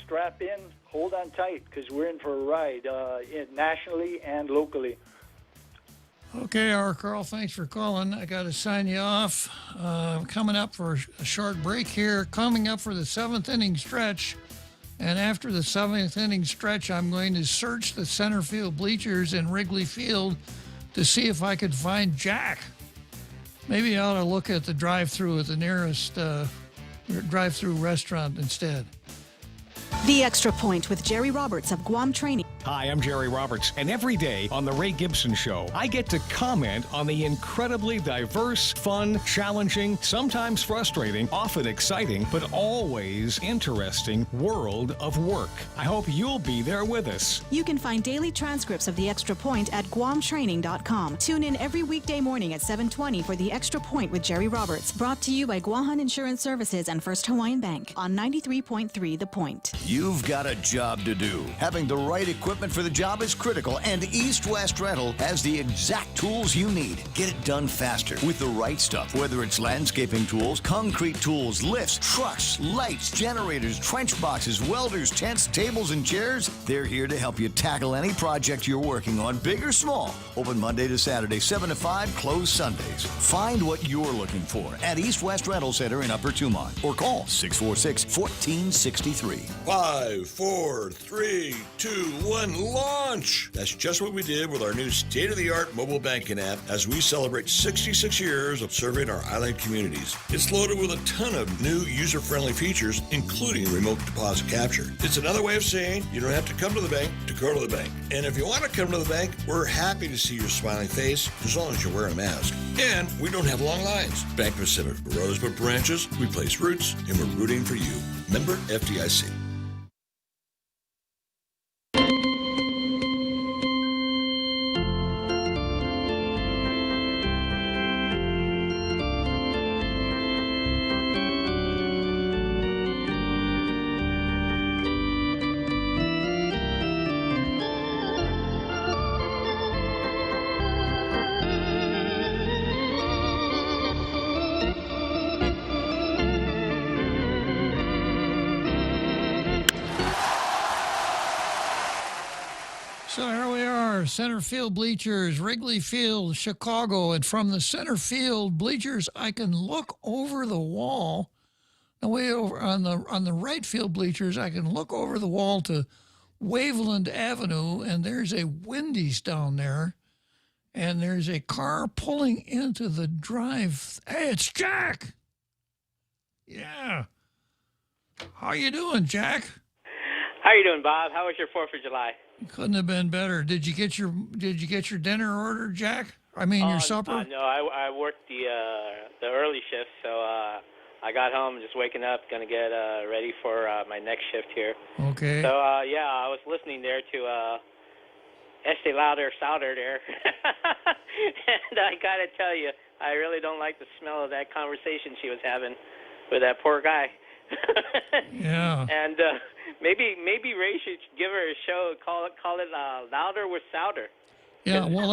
strap in, hold on tight, because we're in for a ride, nationally and locally. Okay, Carl, thanks for calling. I got to sign you off. Coming up for a short break here. Coming up for the 7th inning stretch. And after the 7th inning stretch, I'm going to search the center field bleachers in Wrigley Field to see if I could find Jack. Maybe I ought to look at the drive-thru at the nearest drive-thru restaurant instead. The Extra Point with Jerry Roberts of Guam Training. Hi, I'm Jerry Roberts, and every day on The Ray Gibson Show, I get to comment on the incredibly diverse, fun, challenging, sometimes frustrating, often exciting, but always interesting world of work. I hope you'll be there with us. You can find daily transcripts of The Extra Point at guamtraining.com. Tune in every weekday morning at 7:20 for The Extra Point with Jerry Roberts, brought to you by Guahan Insurance Services and First Hawaiian Bank on 93.3 The Point. You've got a job to do. Having the right equipment for the job is critical, and East West Rental has the exact tools you need. Get it done faster with the right stuff, whether it's landscaping tools, concrete tools, lifts, trucks, lights, generators, trench boxes, welders, tents, tables, and chairs. They're here to help you tackle any project you're working on, big or small. Open Monday to Saturday, 7 to 5, closed Sundays. Find what you're looking for at East West Rental Center in Upper Tumon, or call 646-1463. 5, 4, 3, 2, 1, launch! That's just what we did with our new state-of-the-art mobile banking app as we celebrate 66 years of serving our island communities. It's loaded with a ton of new user-friendly features, including remote deposit capture. It's another way of saying you don't have to come to the bank to go to the bank. And if you want to come to the bank, we're happy to see your smiling face as long as you're wearing a mask. And we don't have long lines. Bank Pacific grows but branches, we place roots, and we're rooting for you. Member FDIC. So here we are, center field bleachers, Wrigley Field, Chicago. And from the center field bleachers, I can look over the wall. Way over on the right field bleachers, I can look over the wall to Waveland Avenue, and there's a Wendy's down there. And there's a car pulling into the drive. Hey, it's Jack. Yeah. How you doing, Jack? How you doing, Bob? How was your 4th of July? Couldn't have been better. Did you get your dinner order, Jack? I mean, your supper? No, I worked the early shift, so I got home just waking up, gonna get ready for my next shift here. Okay. So yeah, I was listening there to Estee Lauder Souder there, and I gotta tell you, I really don't like the smell of that conversation she was having with that poor guy. Yeah. And maybe Ray should give her a show. Call it Louder with Souder. Yeah. Well,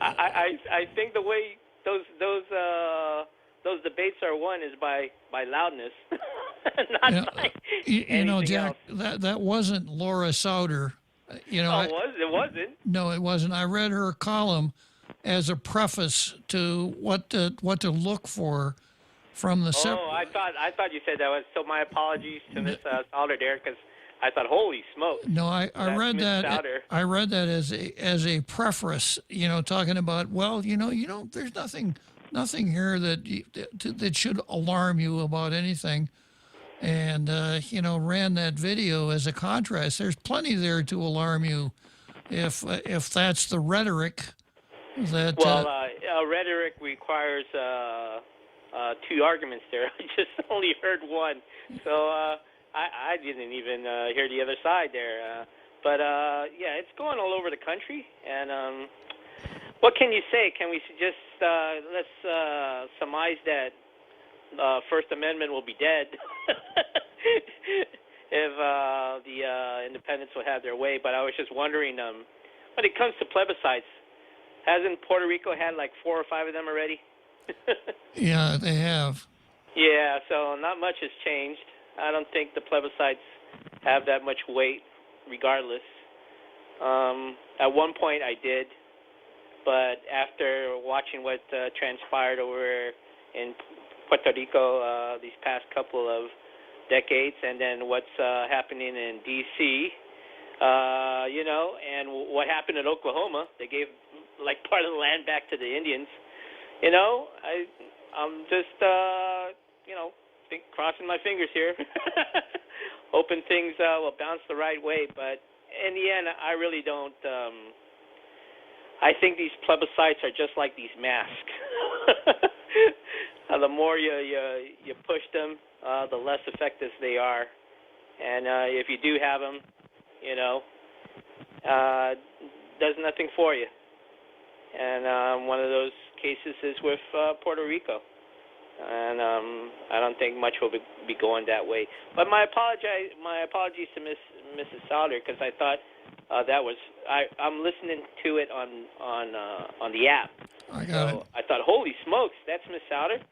I think the way those those debates are won is by loudness, not by You know, anything Jack, else. that wasn't Laura Souter. You know, It wasn't. No, it wasn't. I read her column as a preface to what to look for from the. I thought you said that was. So my apologies to Miss Souter there, because I thought, holy smoke. No, I read Miss that. Souter. I read that as a preface. You know, talking about, well, you know, there's nothing here that should alarm you about anything. And you know, ran that video as a contrast. There's plenty there to alarm you, if that's the rhetoric that. Well, rhetoric requires two arguments there. I just only heard one, so I didn't even hear the other side there. But yeah, it's going all over the country, and what can you say? Can we just let's surmise that First Amendment will be dead if the independents will have their way? But I was just wondering, when it comes to plebiscites, hasn't Puerto Rico had like 4 or 5 of them already? Yeah, they have. Yeah, so not much has changed. I don't think the plebiscites have that much weight, regardless. At one point I did, but after watching what transpired over in Puerto Rico these past couple of decades, and then what's happening in D.C., you know, and what happened in Oklahoma, they gave like part of the land back to the Indians. You know, I'm just, you know, crossing my fingers here, hoping things will bounce the right way. But in the end, I really don't. I think these plebiscites are just like these masks. The more you push them, the less effective they are. And if you do have them, you know, does nothing for you. And one of those cases is with Puerto Rico. And I don't think much will be going that way. But my apologies to Mrs. Souter, because I thought that was I'm listening to it on the app. I got it. I thought, holy smokes, that's Miss Souter.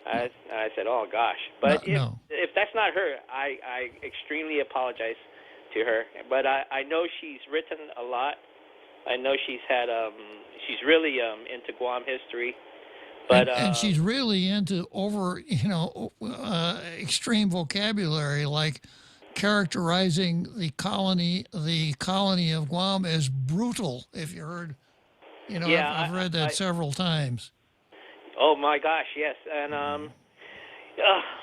I said, oh gosh. But if that's not her, I extremely apologize to her. But I know she's written a lot. I know she's had she's really into Guam history. But and she's really into extreme vocabulary, like characterizing the colony of Guam as brutal. If you heard, you know, yeah, I've read that several times. Oh my gosh, yes. And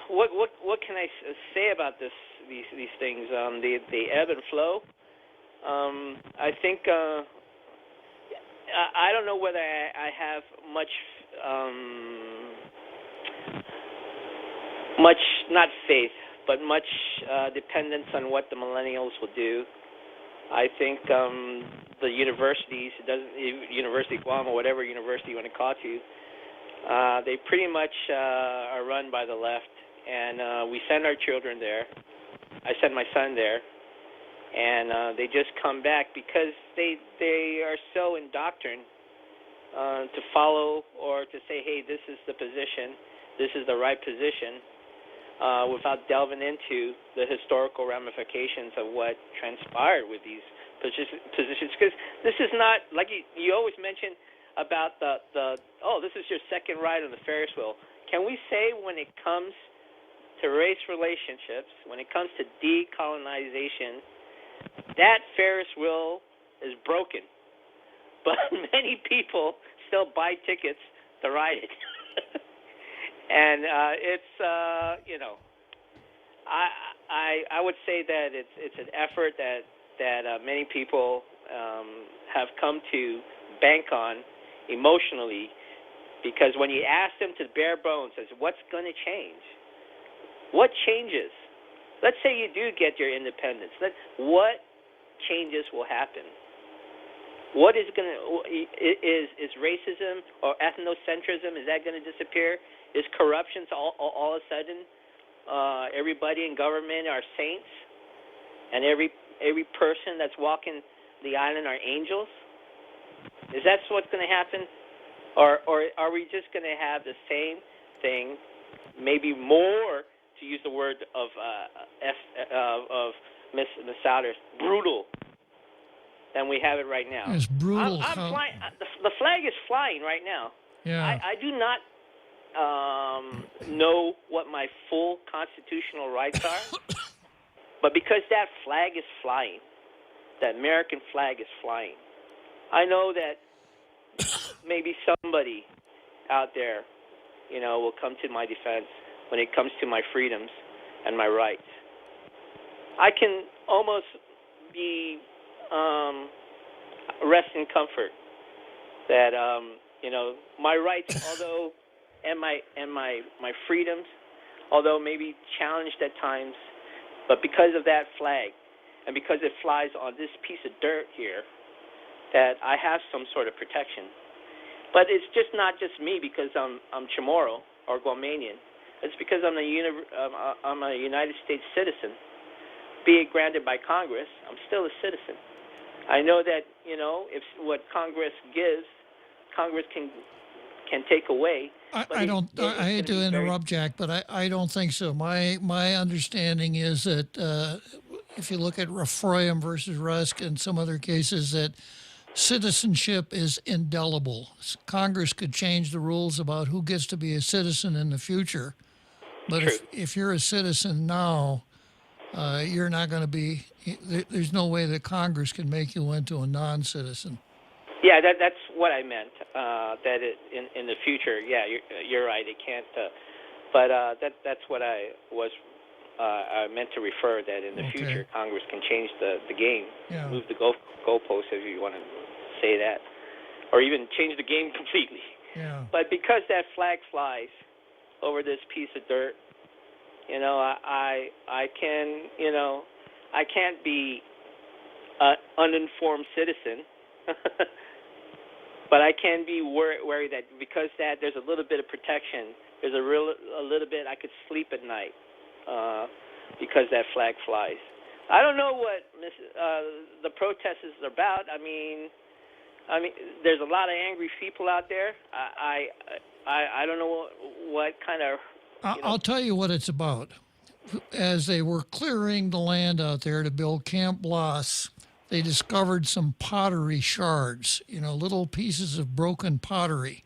what can I say about these things? The ebb and flow. I think I don't know whether I have much not faith, but much dependence on what the millennials will do. I think the universities, University of Guam or whatever university you want to call it to, they pretty much are run by the left, and we send our children there. I send my son there, and they just come back because they are so indoctrined to follow or to say, hey, this is the position, this is the right position, without delving into the historical ramifications of what transpired with these positions. Because this is not, like you always mention about this is your second ride on the Ferris wheel. Can we say when it comes to race relationships, when it comes to decolonization, that Ferris wheel is broken? But many people still buy tickets to ride it. And it's, you know, I would say that it's an effort that many people have come to bank on emotionally, because when you ask them to bare bones as what's going to change, what changes? Let's say you do get your independence. What changes will happen? What is going to is racism or ethnocentrism? Is that going to disappear? Is corruption all of a sudden everybody in government are saints, and every person that's walking the island are angels? Is that what's going to happen, or are we just going to have the same thing, maybe more, to use the word of Miss Souders, brutal than we have it right now. It's brutal. I'm flying. The flag is flying right now. Yeah. I do not know what my full constitutional rights are, but because that flag is flying, that American flag is flying, I know that maybe somebody out there, will come to my defense when it comes to my freedoms and my rights. I can almost be rest in comfort that my rights, although and my freedoms, although maybe challenged at times, but because of that flag and because it flies on this piece of dirt here, that I have some sort of protection. But it's just not just me because I'm Chamorro or Guamanian. It's because I'm a United States citizen. Be it granted by Congress, I'm still a citizen. I know that if what Congress gives, Congress can take away. I hate to interrupt, Jack, but I don't think so. My understanding is that if you look at Refroyam versus Rusk and some other cases, that citizenship is indelible. Congress could change the rules about who gets to be a citizen in the future, but if you're a citizen now, you're not going to be. There's no way that Congress can make you into a non-citizen. Yeah, that's what I meant. That in the future, yeah, you're right. It can't. But that's what I meant to refer. That in the future, Congress can change the game, move the goalposts, if you want to say that, or even change the game completely. Yeah. But because that flag flies over this piece of dirt, I can't be an uninformed citizen. But I can be worried that because there's a little bit of protection, there's a little bit I could sleep at night because that flag flies. I don't know what the protest is about. I mean, there's a lot of angry people out there. I don't know what kind of. I'll tell you what it's about. As they were clearing the land out there to build Camp Blas, they discovered some pottery shards, little pieces of broken pottery.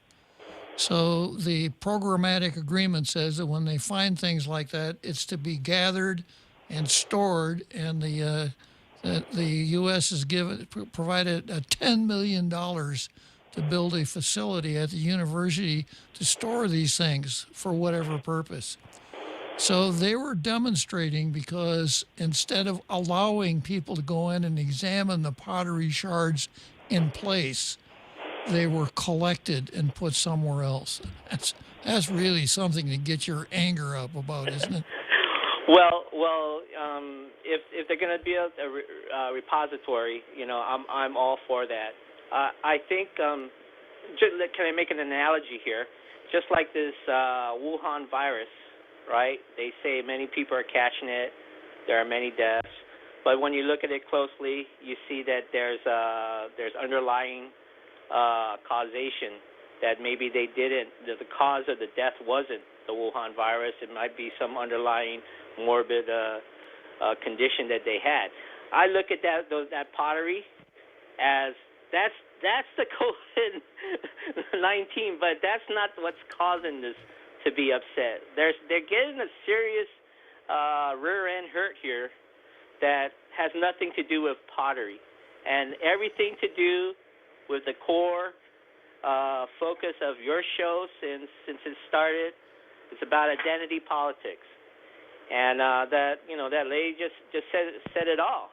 So the programmatic agreement says that when they find things like that, it's to be gathered and stored, and the U.S. has provided $10 million to build a facility at the university to store these things for whatever purpose. So they were demonstrating because instead of allowing people to go in and examine the pottery shards in place, they were collected and put somewhere else. That's really something to get your anger up about, isn't it? Well, if they're going to be a repository, I'm all for that. I think, can I make an analogy here? Just like this Wuhan virus, right? They say many people are catching it. There are many deaths. But when you look at it closely, you see that there's underlying causation, that maybe they didn't, that the cause of the death wasn't the Wuhan virus. It might be some underlying morbid condition that they had. I look at that pottery as that's the COVID-19, but that's not what's causing this to be upset. They're getting a serious rear end hurt here that has nothing to do with pottery, and everything to do with the core focus of your show since it started. It's about identity politics, and that lady just said it all.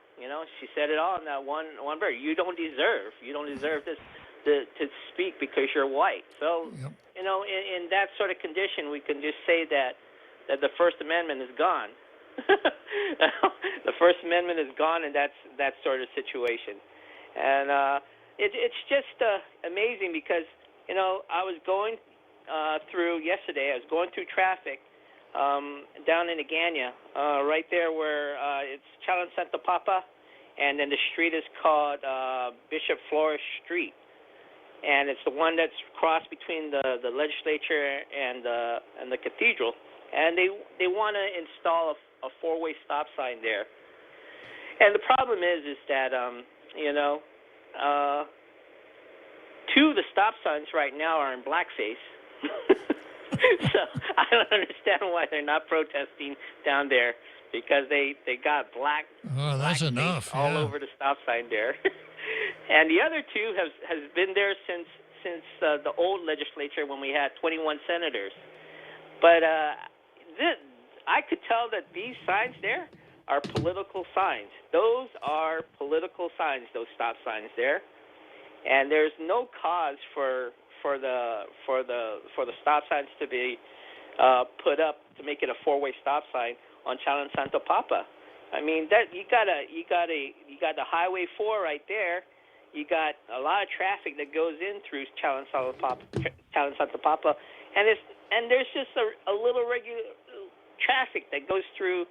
She said it all in that one verse. You don't deserve this to speak because you're white. So in that sort of condition, we can just say that the First Amendment is gone. The First Amendment is gone, and that's that sort of situation. And it's just amazing because I was going through yesterday. I was going through traffic down in Agana, right there where it's Chalan Santa Papa, and then the street is called Bishop Flores Street. and it's the one that's crossed between the legislature and the cathedral, and they want to install a four-way stop sign there. And the problem is that two of the stop signs right now are in blackface. So I don't understand why they're not protesting down there, because they got black. Oh, that's enough. All over the stop sign there. And the other two has been there since the old legislature when we had 21 senators. But I could tell that these signs there are political signs. Those are political signs, those stop signs there. And there's no cause for the stop signs to be put up to make it a four-way stop sign on Chalan Santo Papa. I mean, that you got the Highway 4 right there. You got a lot of traffic that goes in through Chalan Santo Papa, and there's just a little regular traffic that goes through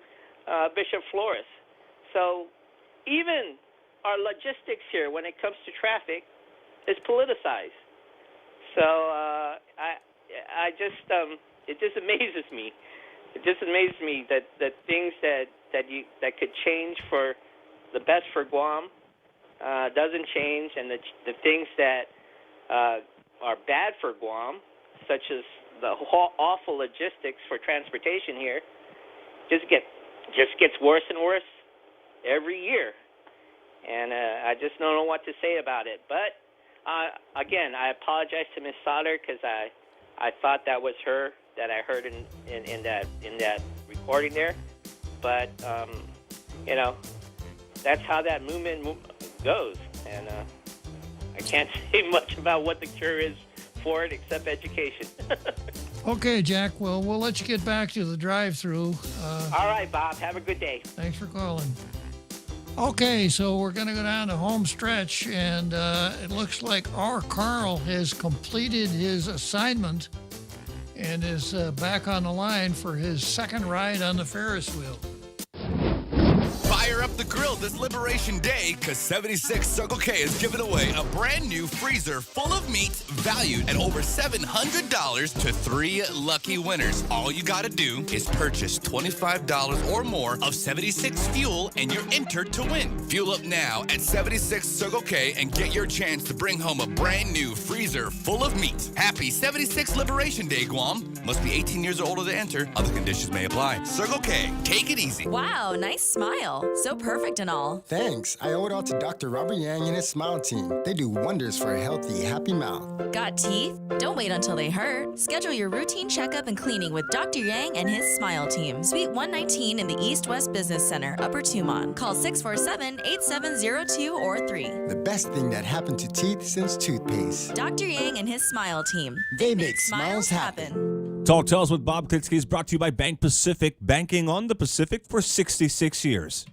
Bishop Flores. So even our logistics here, when it comes to traffic, is politicized. So I just it just amazes me. It just amazes me that things that could change for the best for Guam doesn't change, and the things that are bad for Guam, such as the awful logistics for transportation here, just gets worse and worse every year. And I just don't know what to say about it. But again, I apologize to Miss Sauter, because I thought that was her that I heard in that recording there. But that's how that movement goes, and I can't say much about what the cure is for it except education. Okay, Jack. Well, we'll let you get back to the drive-through. All right, Bob. Have a good day. Thanks for calling. Okay, so we're going to go down to home stretch, and it looks like our Carl has completed his assignment and is back on the line for his second ride on the Ferris wheel. Fire up the grill this Liberation Day, because 76 Circle K is giving away a brand new freezer full of meat valued at over $700 to 3 lucky winners. All you got to do is purchase $25 or more of 76 fuel, and you're entered to win. Fuel up now at 76 Circle K and get your chance to bring home a brand new freezer full of meat. Happy 76 Liberation Day, Guam. Must be 18 years or older to enter. Other conditions may apply. Circle K, take it easy. Wow, nice smile. So perfect and all. Thanks. I owe it all to Dr. Robert Yang and his Smile team. They do wonders for a healthy, happy mouth. Got teeth? Don't wait until they hurt. Schedule your routine checkup and cleaning with Dr. Yang and his Smile team. Suite 119 in the East West Business Center, Upper Tumon. Call 647-8702 or 3. The best thing that happened to teeth since toothpaste. Dr. Yang and his Smile team. They make smiles happen. Tall Tales with Bob Klitzkie is brought to you by Bank Pacific, banking on the Pacific for 66 years.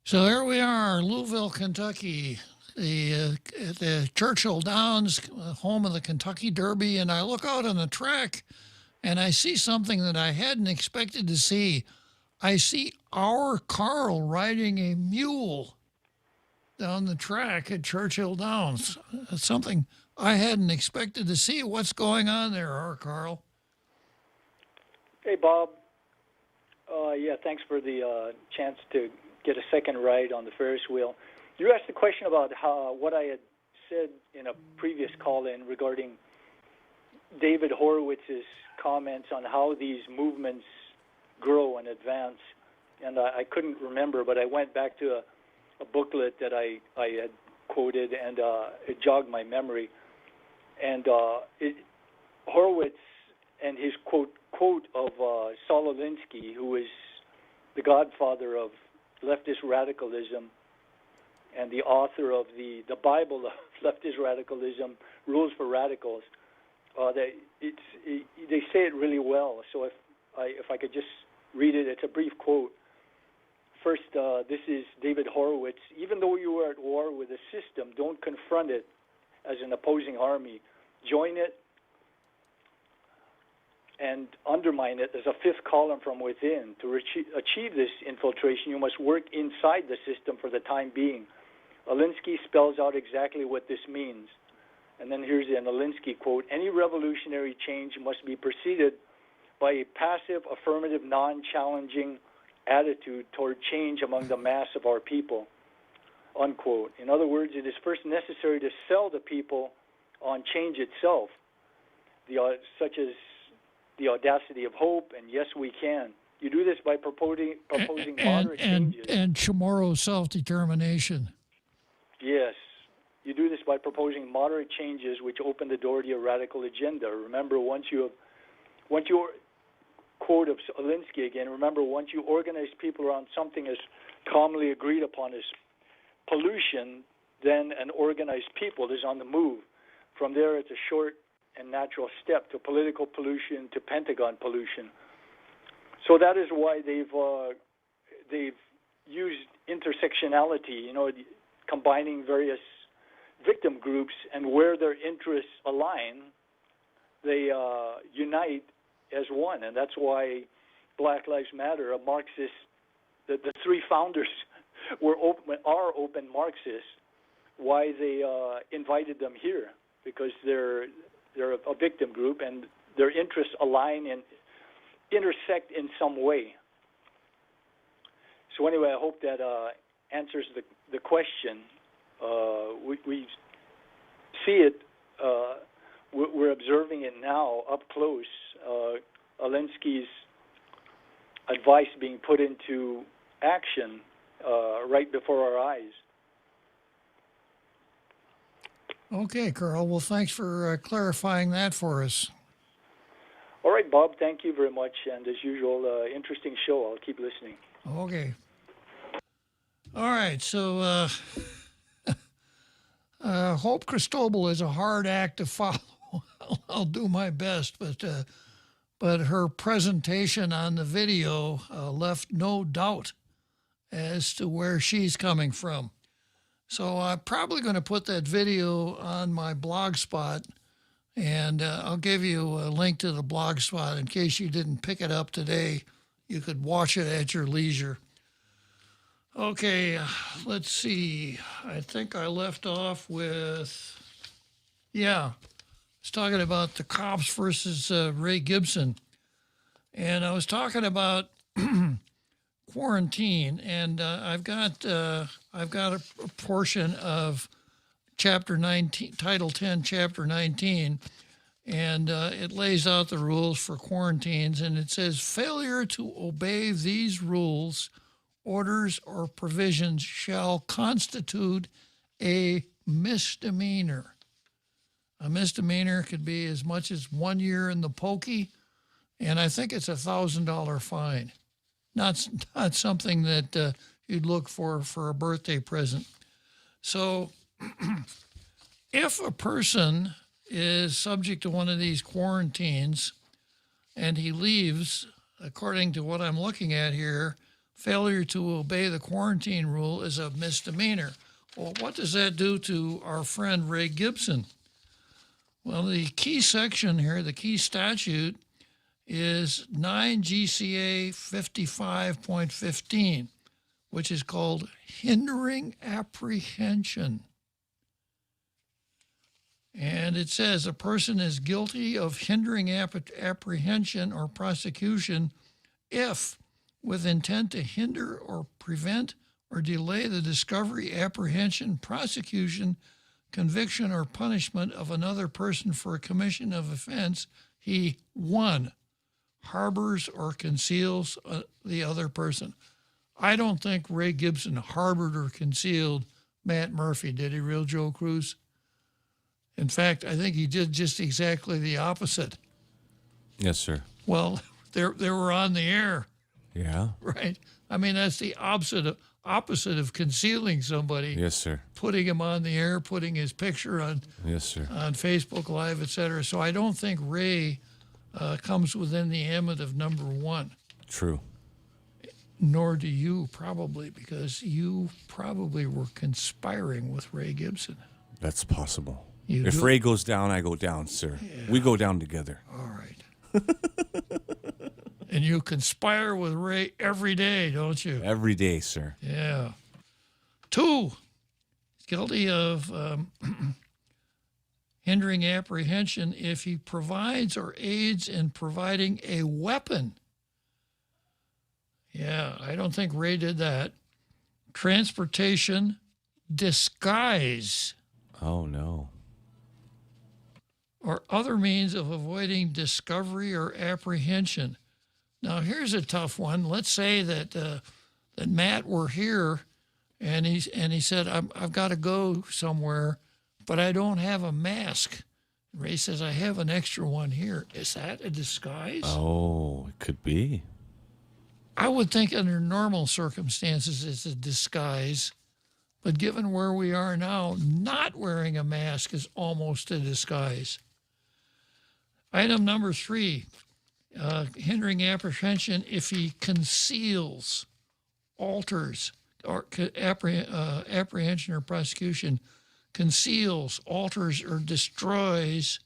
So here we are, Louisville, Kentucky, the Churchill Downs, home of the Kentucky Derby, and I look out on the track and I see something that I hadn't expected to see. I see our Carl riding a mule down the track at Churchill Downs. It's something I hadn't expected to see. What's going on there, our Carl? Hey, Bob. Yeah, thanks for the chance to get a second ride on the Ferris wheel. You asked the question about what I had said in a previous call-in regarding David Horowitz's comments on how these movements grow and advance. And I couldn't remember, but I went back to a booklet that I had quoted, and it jogged my memory. And Horowitz and his quote of Saul Alinsky, who is the godfather of leftist radicalism and the author of the Bible of leftist radicalism, Rules for Radicals, they say it really well. So if I could just read it, it's a brief quote. First, this is David Horowitz. Even though you are at war with the system, don't confront it as an opposing army. Join it and undermine it as a fifth column from within. To achieve this infiltration, you must work inside the system for the time being. Alinsky spells out exactly what this means. And then here's an Alinsky quote: any revolutionary change must be preceded by a passive, affirmative, non-challenging attitude toward change among the mass of our people, unquote. In other words, it is first necessary to sell the people on change itself, such as the audacity of hope and yes, we can. You do this by proposing moderate changes. And tomorrow's self-determination. Yes. You do this by proposing moderate changes which open the door to your radical agenda. Remember, once you quote of Alinsky again, remember, once you organize people around something as commonly agreed upon as pollution, then an organized people is on the move. From there, it's a short and natural step to political pollution, to Pentagon pollution. So that is why they've used intersectionality, combining various victim groups, and where their interests align, they unite as one. And that's why Black Lives Matter, a Marxist, the three founders are open Marxists. Why they invited them here, because they're a victim group and their interests align and intersect in some way. So anyway, I hope that answers the question. We see it, we're observing it now up close, Alinsky's advice being put into action right before our eyes. Okay, Carl. Well, thanks for clarifying that for us. All right, Bob, thank you very much. And as usual, interesting show. I'll keep listening. Okay. All right, so Hope Cristobal is a hard act to follow. I'll do my best, but her presentation on the video left no doubt as to where she's coming from. So I'm probably going to put that video on my blog spot, and I'll give you a link to the blog spot in case you didn't pick it up today. You could watch it at your leisure. Okay, let's see. I think I left off with, I was talking about the cops versus Ray Gibson. And I was talking about quarantine, and I've got a portion of Chapter 19, Title 10, Chapter 19, and it lays out the rules for quarantines, and it says failure to obey these rules, orders, or provisions shall constitute a misdemeanor. A misdemeanor could be as much as 1 year in the pokey, and I think it's $1,000 fine. Not something that you'd look for a birthday present. So if a person is subject to one of these quarantines and he leaves, according to what I'm looking at here, failure to obey the quarantine rule is a misdemeanor. Well, what does that do to our friend Ray Gibson? Well, the key section here, the key statute, is 9 GCA 55.15, which is called hindering apprehension. And it says a person is guilty of hindering apprehension or prosecution if, with intent to hinder or prevent or delay the discovery, apprehension, prosecution, conviction, or punishment of another person for a commission of offense, he, 1, harbors or conceals the other person. I don't think Ray Gibson harbored or concealed Matt Murphy, did he, real Joe Cruz? In fact, I think he did just exactly the opposite. Yes, sir. Well, they were on the air. Yeah. Right? I mean, that's the opposite of concealing somebody. Yes, sir. Putting him on the air, putting his picture on, yes, sir, on Facebook Live, et cetera. So I don't think Ray comes within the ambit of number 1. True. Nor do you, probably, because you probably were conspiring with Ray Gibson. That's possible. You If do? Ray goes down, I go down, sir. We go down together. All right. And you conspire with Ray every day, don't you? Every day, sir. Yeah. 2, guilty of hindering apprehension if he provides or aids in providing a weapon. Yeah, I don't think Ray did that. Transportation, disguise, Oh, no. or other means of avoiding discovery or apprehension. Now, here's a tough one. Let's say that that Matt were here, and he said, I've got to go somewhere, but I don't have a mask. Ray says, I have an extra one here. Is that a disguise? Oh, it could be. I would think under normal circumstances it's a disguise, but given where we are now, not wearing a mask is almost a disguise. Item number 3, hindering apprehension if he conceals, alters, or apprehension or prosecution, conceals, alters, or destroys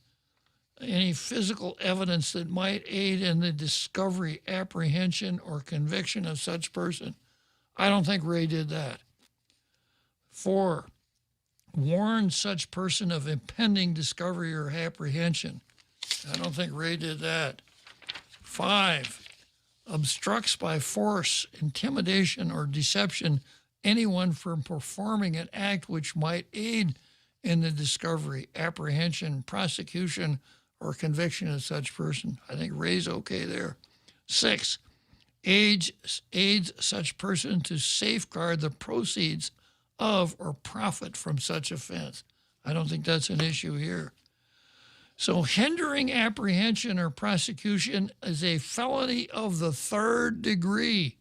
any physical evidence that might aid in the discovery, apprehension, or conviction of such person. I don't think Ray did that. 4, warn such person of impending discovery or apprehension. I don't think Ray did that. 5, obstructs by force, intimidation, or deception anyone from performing an act which might aid in the discovery, apprehension, prosecution, or conviction of such person. I think Ray's okay there. 6, aids such person to safeguard the proceeds of or profit from such offense. I don't think that's an issue here. So hindering apprehension or prosecution is a felony of the 3rd degree.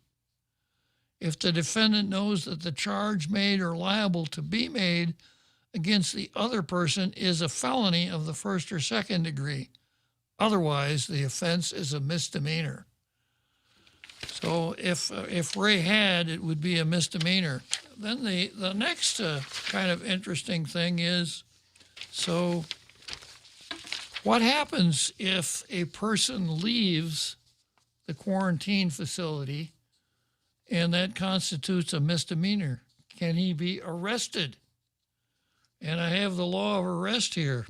If the defendant knows that the charge made or liable to be made against the other person is a felony of the 1st or 2nd degree. Otherwise, the offense is a misdemeanor. So if Ray had, it would be a misdemeanor. Then the next kind of interesting thing is, so what happens if a person leaves the quarantine facility and that constitutes a misdemeanor? Can he be arrested? And I have the law of arrest here.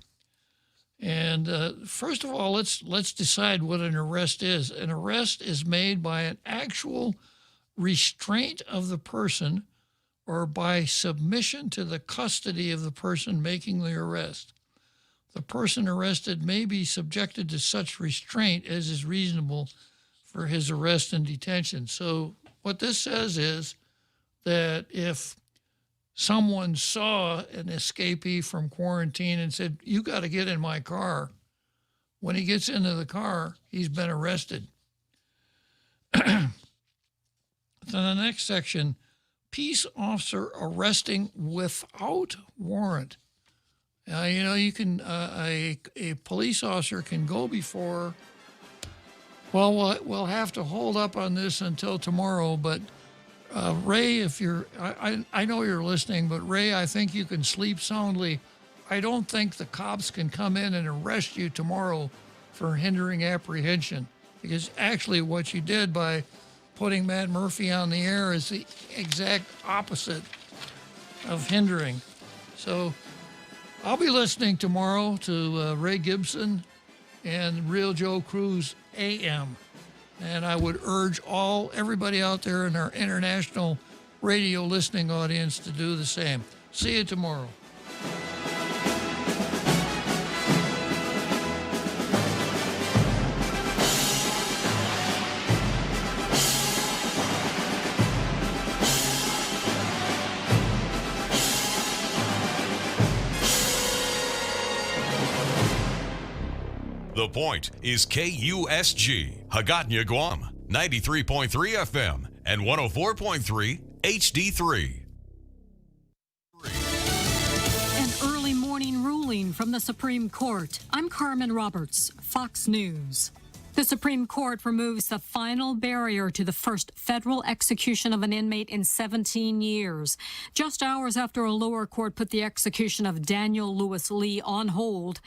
And first of all, let's decide what an arrest is. An arrest is made by an actual restraint of the person or by submission to the custody of the person making the arrest. The person arrested may be subjected to such restraint as is reasonable for his arrest and detention. So what this says is that if someone saw an escapee from quarantine and said, you got to get in my car, when he gets into the car, he's been arrested. Then the next section, peace officer arresting without warrant. You can, a police officer can go before, well, we'll have to hold up on this until tomorrow, but Ray, if you're, I know you're listening, but Ray, I think you can sleep soundly. I don't think the cops can come in and arrest you tomorrow for hindering apprehension, because actually what you did by putting Matt Murphy on the air is the exact opposite of hindering. So I'll be listening tomorrow to Ray Gibson and Real Joe Cruz AM. And I would urge everybody out there in our international radio listening audience to do the same. See you tomorrow. The Point is KUSG, Hagåtña, Guam, 93.3 FM and 104.3 HD3. An early morning ruling from the Supreme Court. I'm Carmen Roberts, Fox News. The Supreme Court removes the final barrier to the first federal execution of an inmate in 17 years. Just hours after a lower court put the execution of Daniel Lewis Lee on hold,